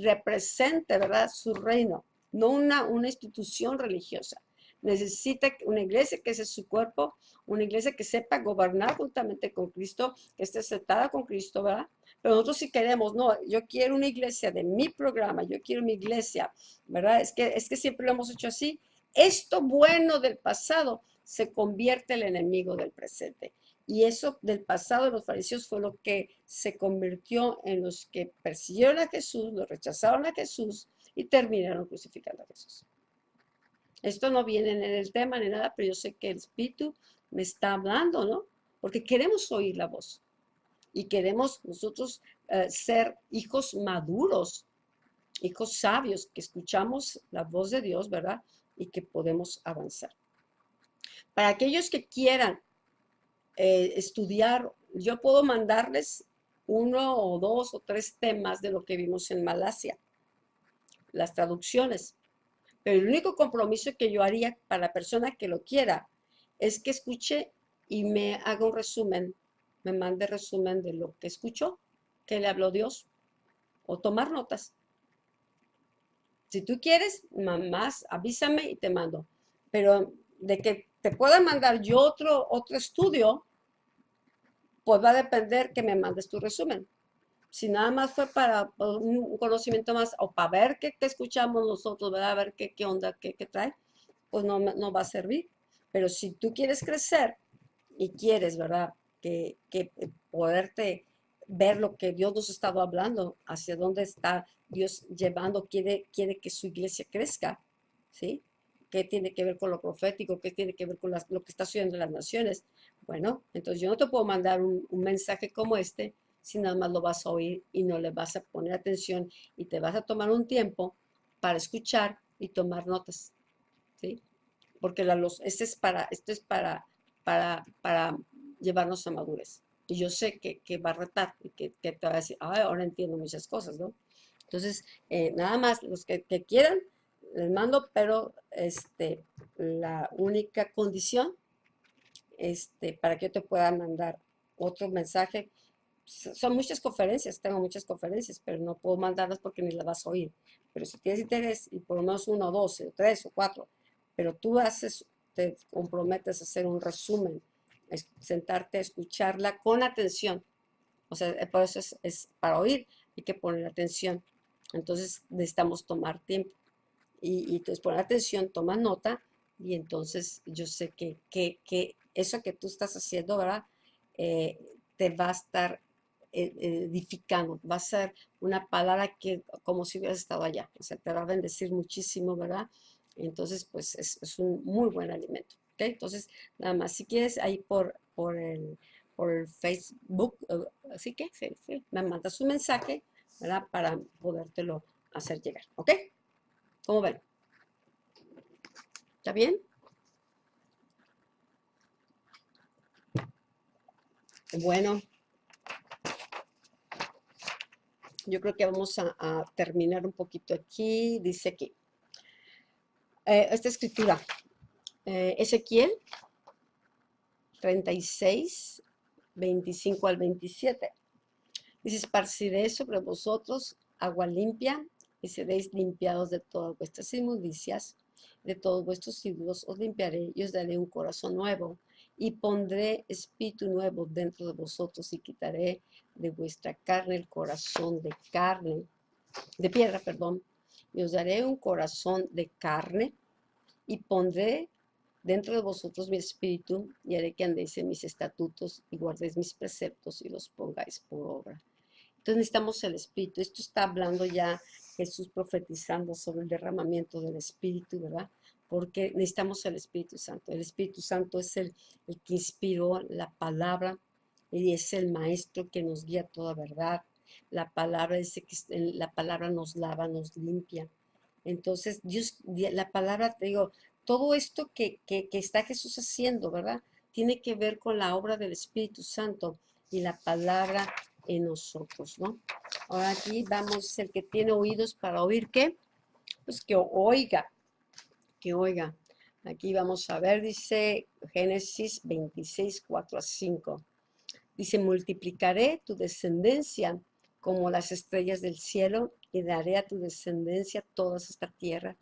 represente, ¿verdad?, su reino, no una institución religiosa. Necesita una iglesia que sea su cuerpo, una iglesia que sepa gobernar juntamente con Cristo, que esté sentada con Cristo, ¿verdad? Pero nosotros si queremos, no, yo quiero una iglesia de mi programa, yo quiero mi iglesia, ¿verdad? Es que siempre lo hemos hecho así. Esto bueno del pasado se convierte en el enemigo del presente. Y eso del pasado de los fariseos fue lo que se convirtió en los que persiguieron a Jesús, lo rechazaron a Jesús y terminaron crucificando a Jesús. Esto no viene en el tema ni nada, pero yo sé que el Espíritu me está hablando, ¿no? Porque queremos oír la voz y queremos nosotros ser hijos maduros, hijos sabios, que escuchamos la voz de Dios, ¿verdad? Y que podemos avanzar. Para aquellos que quieran estudiar, yo puedo mandarles 1 o 2 o 3 temas de lo que vimos en Malasia, las traducciones. Pero el único compromiso que yo haría para la persona que lo quiera es que escuche y me haga un resumen, me mande resumen de lo que escuchó, que le habló Dios, o tomar notas. Si tú quieres, más avísame y te mando. Pero de que te pueda mandar yo otro estudio, pues va a depender que me mandes tu resumen. Si nada más fue para un conocimiento más o para ver qué escuchamos nosotros, ¿verdad? A ver qué onda, qué trae, pues no va a servir. Pero si tú quieres crecer y quieres, ¿verdad? Que poderte ver lo que Dios nos ha estado hablando, hacia dónde está Dios llevando, quiere que su iglesia crezca, ¿sí? ¿Qué tiene que ver con lo profético? ¿Qué tiene que ver con lo que está sucediendo en las naciones? Bueno, entonces yo no te puedo mandar un mensaje como este si nada más lo vas a oír y no le vas a poner atención y te vas a tomar un tiempo para escuchar y tomar notas, ¿sí? Porque esto es para llevarnos a madurez. Y yo sé que va a retar y que te va a decir, ahora entiendo muchas cosas, ¿no? Entonces, nada más, los que quieran, les mando, pero la única condición, para que yo te pueda mandar otro mensaje, son muchas conferencias, tengo muchas conferencias, pero no puedo mandarlas porque ni las vas a oír. Pero si tienes interés, y por lo menos uno, o dos, o tres, o cuatro, pero tú te comprometes a hacer un resumen, sentarte a escucharla con atención. O sea, por eso es para oír, hay que poner atención. Entonces necesitamos tomar tiempo. Y entonces poner atención, toma nota, y entonces yo sé que eso que tú estás haciendo, ¿verdad? Te va a estar edificando, va a ser una palabra que como si hubieras estado allá, o sea, te va a bendecir muchísimo, ¿verdad? Entonces, pues es un muy buen alimento, ¿ok? Entonces, nada más, si quieres, ahí por el Facebook, así que sí, sí, me mandas un mensaje, ¿verdad? Para podértelo hacer llegar, ¿ok? ¿Cómo ven? ¿Está bien? Bueno, yo creo que vamos a terminar un poquito aquí. Dice aquí, esta escritura, Ezequiel 36, 25 al 27. Dice, esparciré sobre vosotros agua limpia y seréis limpiados de todas vuestras inmundicias, de todos vuestros ídolos os limpiaré y os daré un corazón nuevo y pondré espíritu nuevo dentro de vosotros y quitaré de vuestra carne el corazón de piedra, perdón, y os daré un corazón de carne y pondré dentro de vosotros mi espíritu y haré que andéis en mis estatutos y guardéis mis preceptos y los pongáis por obra. Entonces necesitamos el Espíritu. Esto está hablando ya Jesús profetizando sobre el derramamiento del Espíritu, ¿verdad? Porque necesitamos el Espíritu Santo. El Espíritu Santo es el que inspiró la palabra y es el maestro que nos guía a toda verdad. La palabra dice que la palabra nos lava, nos limpia. Entonces, Dios, la palabra, te digo, todo esto que está Jesús haciendo, ¿verdad? Tiene que ver con la obra del Espíritu Santo y la palabra en nosotros, ¿no? Ahora aquí vamos, el que tiene oídos para oír, ¿qué? Pues que oiga. Aquí vamos a ver, dice Génesis 26, 4 a 5. Dice, multiplicaré tu descendencia como las estrellas del cielo y daré a tu descendencia toda esta tierra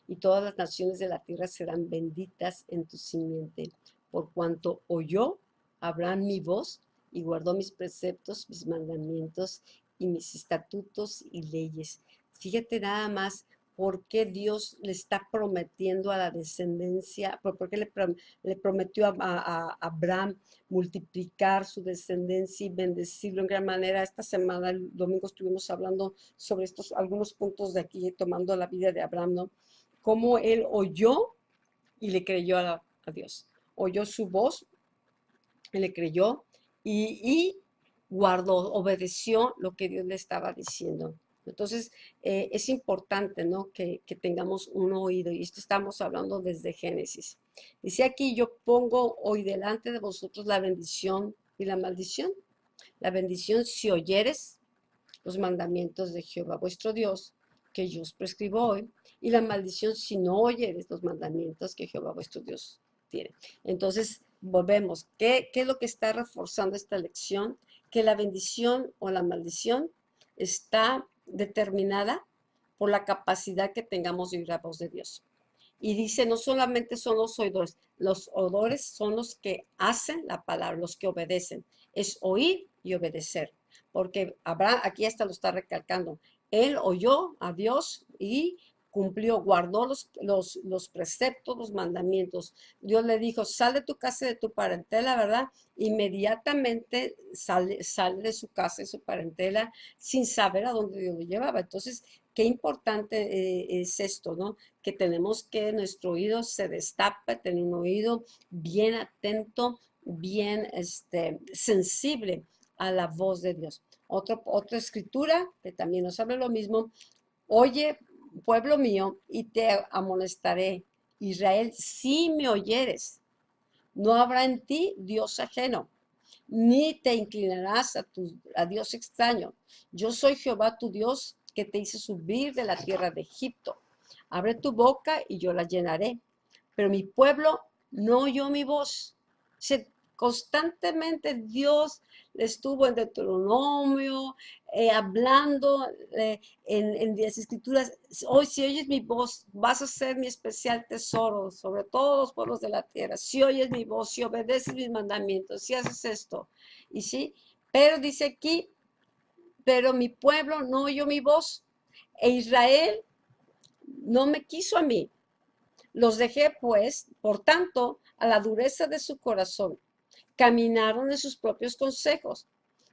y todas las naciones de la tierra serán benditas en tu simiente, por cuanto oyó Abraham mi voz y guardó mis preceptos, mis mandamientos y mis estatutos y leyes. Fíjate nada más por qué Dios le está prometiendo a la descendencia, por qué le prometió a Abraham multiplicar su descendencia y bendecirlo en gran manera. Esta semana, el domingo, estuvimos hablando sobre estos algunos puntos de aquí, tomando la vida de Abraham, ¿no? Cómo él oyó y le creyó a Dios. Oyó su voz, y le creyó y guardó, obedeció lo que Dios le estaba diciendo. Entonces, es importante, ¿no? Que tengamos un oído, y esto estamos hablando desde Génesis. Dice aquí, yo pongo hoy delante de vosotros la bendición y la maldición. La bendición si oyeres los mandamientos de Jehová vuestro Dios, que yo os prescribo hoy, y la maldición si no oyeres los mandamientos que Jehová vuestro Dios tiene. Entonces, volvemos. ¿Qué es lo que está reforzando esta lección? Que la bendición o la maldición está determinada por la capacidad que tengamos de oír la voz de Dios. Y dice, no solamente son los oidores son los que hacen la palabra, los que obedecen. Es oír y obedecer. Porque Abraham, aquí hasta lo está recalcando, él oyó a Dios y cumplió, guardó los preceptos, los mandamientos. Dios le dijo, sal de tu casa y de tu parentela, ¿verdad? Inmediatamente sale de su casa y su parentela sin saber a dónde Dios lo llevaba. Entonces, qué importante es esto, ¿no? Que tenemos que nuestro oído se destape, tener un oído bien atento, bien sensible a la voz de Dios. Otra escritura que también nos habla lo mismo, oye, pueblo mío, y te amonestaré, Israel, si me oyeres, no habrá en ti Dios ajeno, ni te inclinarás a Dios extraño. Yo soy Jehová tu Dios que te hice subir de la tierra de Egipto. Abre tu boca y yo la llenaré. Pero mi pueblo no oyó mi voz. Constantemente Dios le estuvo en Deuteronomio, hablando en las escrituras. Hoy si oyes mi voz, vas a ser mi especial tesoro sobre todos los pueblos de la tierra. Si oyes mi voz, si obedeces mis mandamientos, si haces esto. Y sí, pero dice aquí, pero mi pueblo no oyó mi voz, e Israel no me quiso a mí. Los dejé, pues, por tanto, a la dureza de su corazón. Caminaron en sus propios consejos.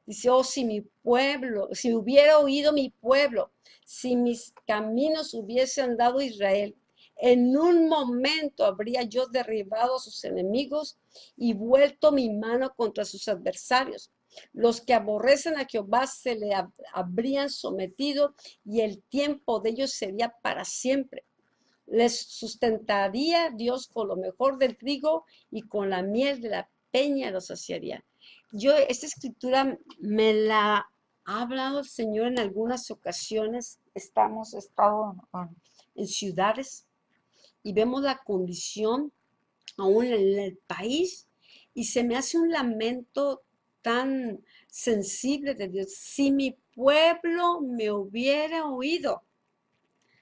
Dice, oh, si mi pueblo, si hubiera oído mi pueblo, si mis caminos hubiese andado Israel, en un momento habría yo derribado a sus enemigos y vuelto mi mano contra sus adversarios. Los que aborrecen a Jehová se le habrían sometido y el tiempo de ellos sería para siempre. Les sustentaría Dios con lo mejor del trigo y con la miel de la peña los saciaría. Yo, esta escritura me la ha hablado el Señor en algunas ocasiones. Hemos estado en ciudades y vemos la condición aún en el país y se me hace un lamento tan sensible de Dios. Si mi pueblo me hubiera oído,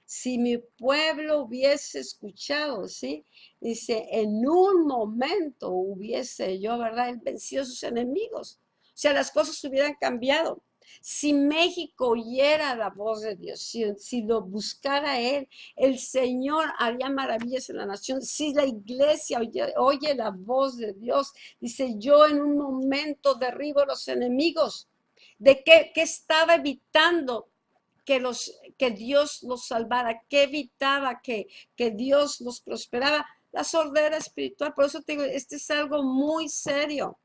si mi pueblo hubiese escuchado, ¿sí? Dice, en un momento hubiese yo, ¿verdad?, vencido a sus enemigos. O sea, las cosas hubieran cambiado. Si México oyera la voz de Dios, si lo buscara Él, el Señor haría maravillas en la nación. Si la iglesia oye la voz de Dios, dice, yo en un momento derribo a los enemigos. ¿De qué estaba evitando que Dios los salvara, que evitaba que Dios los prosperaba? La sordera espiritual. Por eso te digo, este es algo muy serio,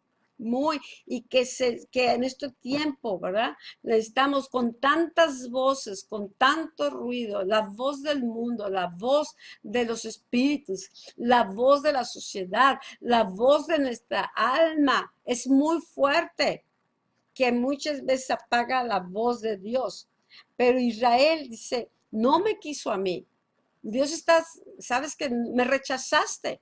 y que en este tiempo, ¿verdad? Necesitamos con tantas voces, con tanto ruido, la voz del mundo, la voz de los espíritus, la voz de la sociedad, la voz de nuestra alma, es muy fuerte, que muchas veces apaga la voz de Dios. Pero Israel dice, no me quiso a mí. Dios está, sabes que me rechazaste.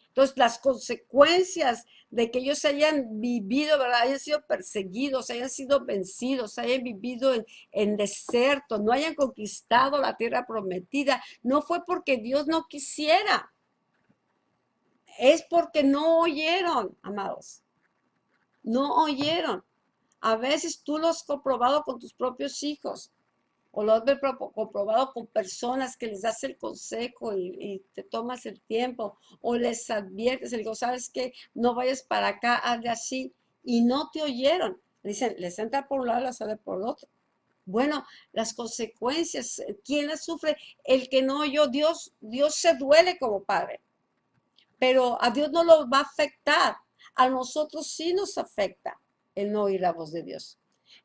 Entonces, las consecuencias de que ellos hayan vivido, ¿verdad?, hayan sido perseguidos, hayan sido vencidos, hayan vivido en desierto, no hayan conquistado la tierra prometida, no fue porque Dios no quisiera, es porque no oyeron, amados, no oyeron. A veces tú lo has comprobado con tus propios hijos, o lo has comprobado con personas que les das el consejo y te tomas el tiempo, o les adviertes, y digo, ¿sabes qué? No vayas para acá, hazle así, y no te oyeron. Dicen, les entra por un lado, les sale por el otro. Bueno, las consecuencias, ¿quién las sufre? El que no oyó. Dios se duele como padre, pero a Dios no lo va a afectar. A nosotros sí nos afecta el no oír la voz de Dios.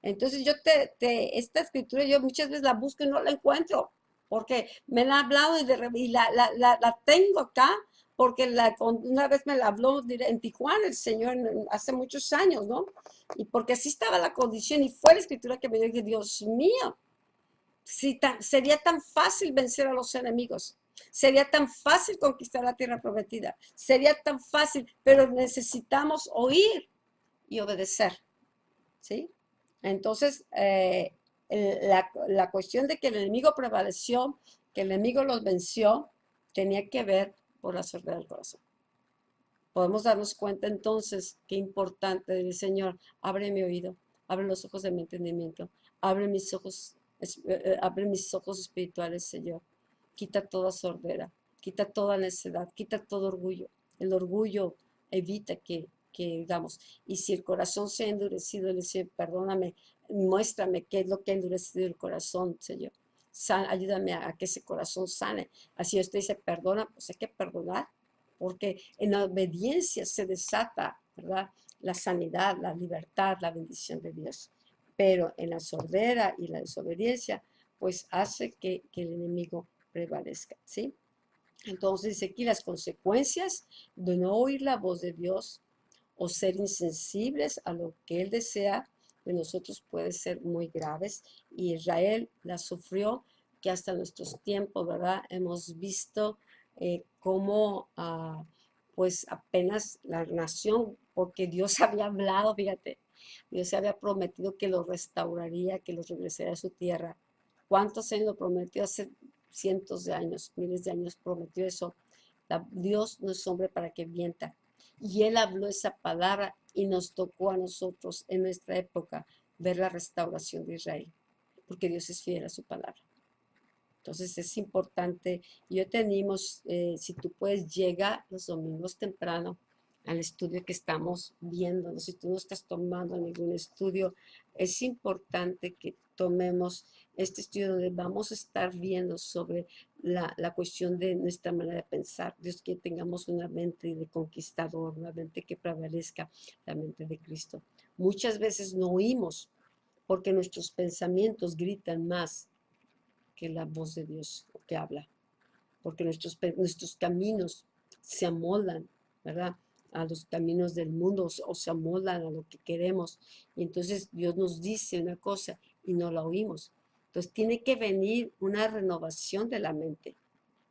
Entonces yo esta escritura yo muchas veces la busco y no la encuentro, porque me la ha hablado y la tengo acá, porque una vez me la habló en Tijuana el Señor hace muchos años, ¿no? Y porque así estaba la condición y fue la escritura que me dio, que Dios mío, sería tan fácil vencer a los enemigos. Sería tan fácil conquistar la tierra prometida. Sería tan fácil, pero necesitamos oír y obedecer. ¿Sí? Entonces, la cuestión de que el enemigo prevaleció, que el enemigo los venció, tenía que ver por la sordera del corazón. Podemos darnos cuenta entonces qué importante del Señor, abre mi oído, abre los ojos de mi entendimiento, abre mis ojos espirituales, Señor. Quita toda sordera, quita toda necedad, quita todo orgullo. El orgullo evita que digamos, y si el corazón se ha endurecido, le dice, perdóname, muéstrame qué es lo que ha endurecido el corazón, Señor. Ayúdame a que ese corazón sane. Así usted dice, perdona, pues hay que perdonar, porque en la obediencia se desata, ¿verdad?, la sanidad, la libertad, la bendición de Dios. Pero en la sordera y la desobediencia, pues hace que el enemigo prevalezca, ¿sí? Entonces dice aquí las consecuencias de no oír la voz de Dios o ser insensibles a lo que Él desea de nosotros puede ser muy graves. Y Israel las sufrió, que hasta nuestros tiempos, ¿verdad? Hemos visto cómo, pues apenas la nación, porque Dios había hablado, fíjate, Dios se había prometido que los restauraría, que los regresaría a su tierra. ¿Cuántos años lo prometió? Hace cientos de años, miles de años prometió eso. Dios no es hombre para que mienta. Y Él habló esa palabra y nos tocó a nosotros en nuestra época ver la restauración de Israel, porque Dios es fiel a su palabra. Entonces es importante, yo te animo, si tú puedes, llega los domingos temprano al estudio que estamos viendo, ¿no? Si tú no estás tomando ningún estudio, es importante que tomemos este estudio donde vamos a estar viendo sobre la cuestión de nuestra manera de pensar. Dios, que tengamos una mente de conquistador, una mente que prevalezca la mente de Cristo. Muchas veces no oímos porque nuestros pensamientos gritan más que la voz de Dios que habla, porque nuestros caminos se amoldan, ¿verdad? A los caminos del mundo o se amoldan a lo que queremos. Y entonces Dios nos dice una cosa y no la oímos. Entonces tiene que venir una renovación de la mente,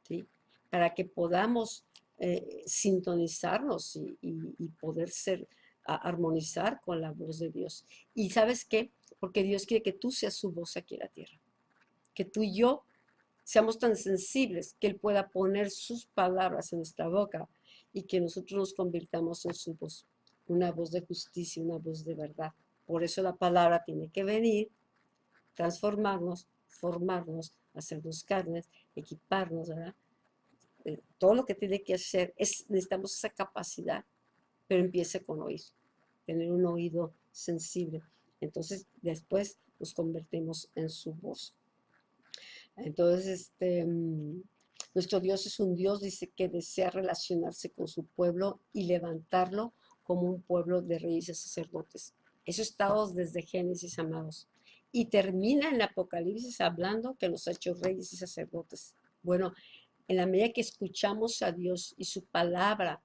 ¿sí? Para que podamos sintonizarnos y poder armonizar con la voz de Dios. ¿Y sabes qué? Porque Dios quiere que tú seas su voz aquí en la tierra, que tú y yo seamos tan sensibles que Él pueda poner sus palabras en nuestra boca y que nosotros nos convirtamos en su voz, una voz de justicia, una voz de verdad. Por eso la palabra tiene que venir, transformarnos, formarnos, hacernos carnes, equiparnos, ¿verdad? Todo lo que tiene que hacer es, necesitamos esa capacidad, pero empiece con oír, tener un oído sensible. Entonces, después nos convertimos en su voz. Entonces, nuestro Dios es un Dios, dice, que desea relacionarse con su pueblo y levantarlo como un pueblo de reyes y sacerdotes. Eso está desde Génesis, amados. Y termina en el Apocalipsis hablando que nos ha hecho reyes y sacerdotes. Bueno, en la medida que escuchamos a Dios y su palabra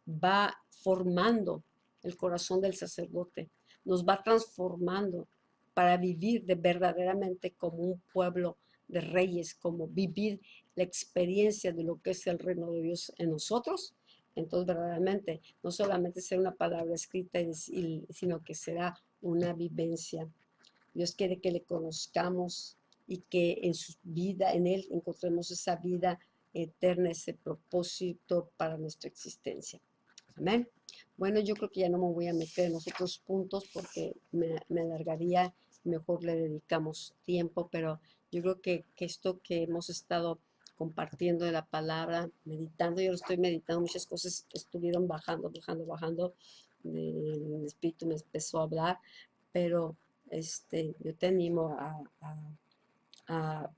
va formando el corazón del sacerdote, nos va transformando para vivir verdaderamente como un pueblo de reyes, como vivir la experiencia de lo que es el reino de Dios en nosotros. Entonces, verdaderamente, no solamente será una palabra escrita, sino que será una vivencia. Dios quiere que le conozcamos y que en su vida, en Él, encontremos esa vida eterna, ese propósito para nuestra existencia. Amén. Bueno, yo creo que ya no me voy a meter en los otros puntos porque me alargaría, mejor le dedicamos tiempo, pero yo creo que esto que hemos estado compartiendo de la palabra, meditando, yo lo estoy meditando, muchas cosas estuvieron bajando, bajando, bajando, el Espíritu me empezó a hablar, pero yo te animo a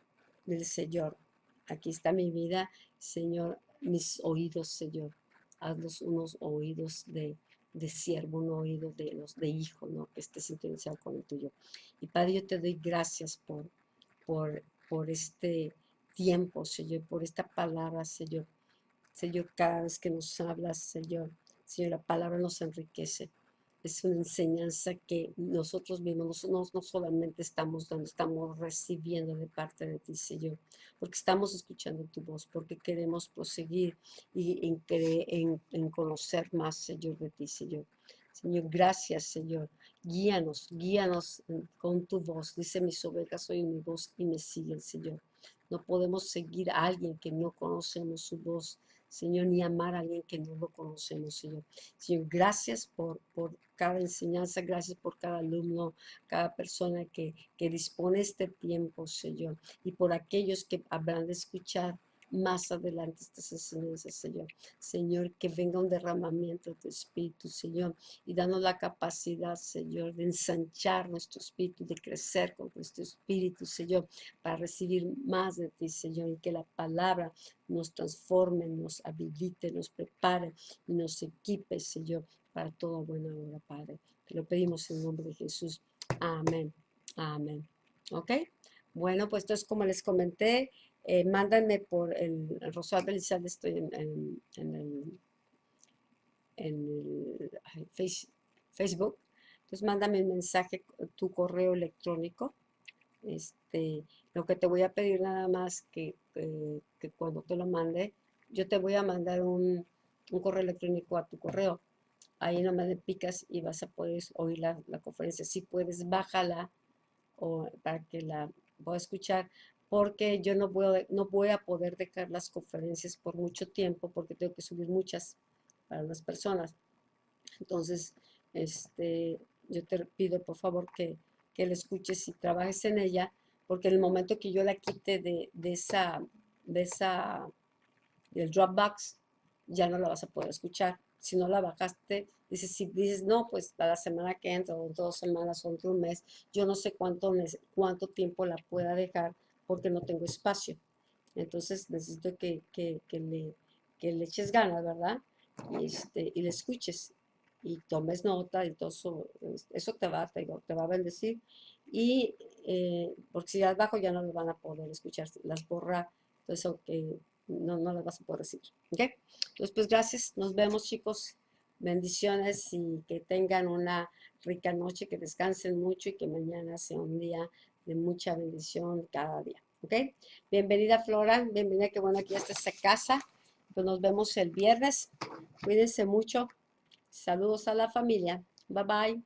del Señor, aquí está mi vida, Señor, mis oídos, Señor, hazlos unos oídos de siervo, un oído de hijo, ¿no? Que esté sintonizado con el tuyo. Y Padre, yo te doy gracias por este tiempo, Señor, por esta palabra, Señor. Señor, cada vez que nos hablas, Señor, Señor, la palabra nos enriquece. Es una enseñanza que nosotros mismos no solamente estamos dando, estamos recibiendo de parte de ti, Señor, porque estamos escuchando tu voz, porque queremos proseguir y en conocer más, Señor, de ti, Señor. Señor, gracias, Señor. Guíanos, guíanos con tu voz. Dice, mis ovejas oyen mi voz y me siguen, Señor. No podemos seguir a alguien que no conocemos su voz, Señor, ni amar a alguien que no lo conocemos, Señor. Señor, gracias por cada enseñanza, gracias por cada alumno, cada persona que dispone este tiempo, Señor, y por aquellos que habrán de escuchar más adelante estas enseñanzas, Señor. Señor, que venga un derramamiento de tu Espíritu, Señor, y danos la capacidad, Señor, de ensanchar nuestro espíritu, de crecer con nuestro espíritu, Señor, para recibir más de ti, Señor, y que la palabra nos transforme, nos habilite, nos prepare y nos equipe, Señor, para toda buena obra, Padre. Te lo pedimos en el nombre de Jesús. Amén. Amén. ¿Ok? Bueno, pues entonces, como les comenté, mándanme por el Rosario Elizalde, estoy en Facebook. Entonces, mándame un mensaje, tu correo electrónico, Este, lo que te voy a pedir nada más que cuando te lo mande, yo te voy a mandar un correo electrónico a tu correo. Ahí nomás le picas y vas a poder oír la conferencia. Si puedes, bájala o para que la pueda escuchar, porque yo no voy a poder dejar las conferencias por mucho tiempo, porque tengo que subir muchas para las personas. Entonces, yo te pido por favor que la escuches y trabajes en ella, porque en el momento que yo la quite de esa, del Dropbox, ya no la vas a poder escuchar. Si no la bajaste, si dices, no, pues a la semana que entra, o 2 semanas, o dentro de un mes, yo no sé cuánto tiempo la pueda dejar porque no tengo espacio. Entonces necesito que le eches ganas, ¿verdad? Y le escuches y tomes nota y todo eso te va a bendecir. Y porque si las bajo ya no lo van a poder escuchar, las borra, entonces aunque no las vas a poder recibir. ¿Ok? Entonces, pues gracias, nos vemos chicos, bendiciones y que tengan una rica noche, que descansen mucho y que mañana sea un día de mucha bendición cada día. ¿Ok? Bienvenida Flora, bienvenida, qué bueno que ya estés en casa. Pues nos vemos el viernes. Cuídense mucho. Saludos a la familia. Bye bye.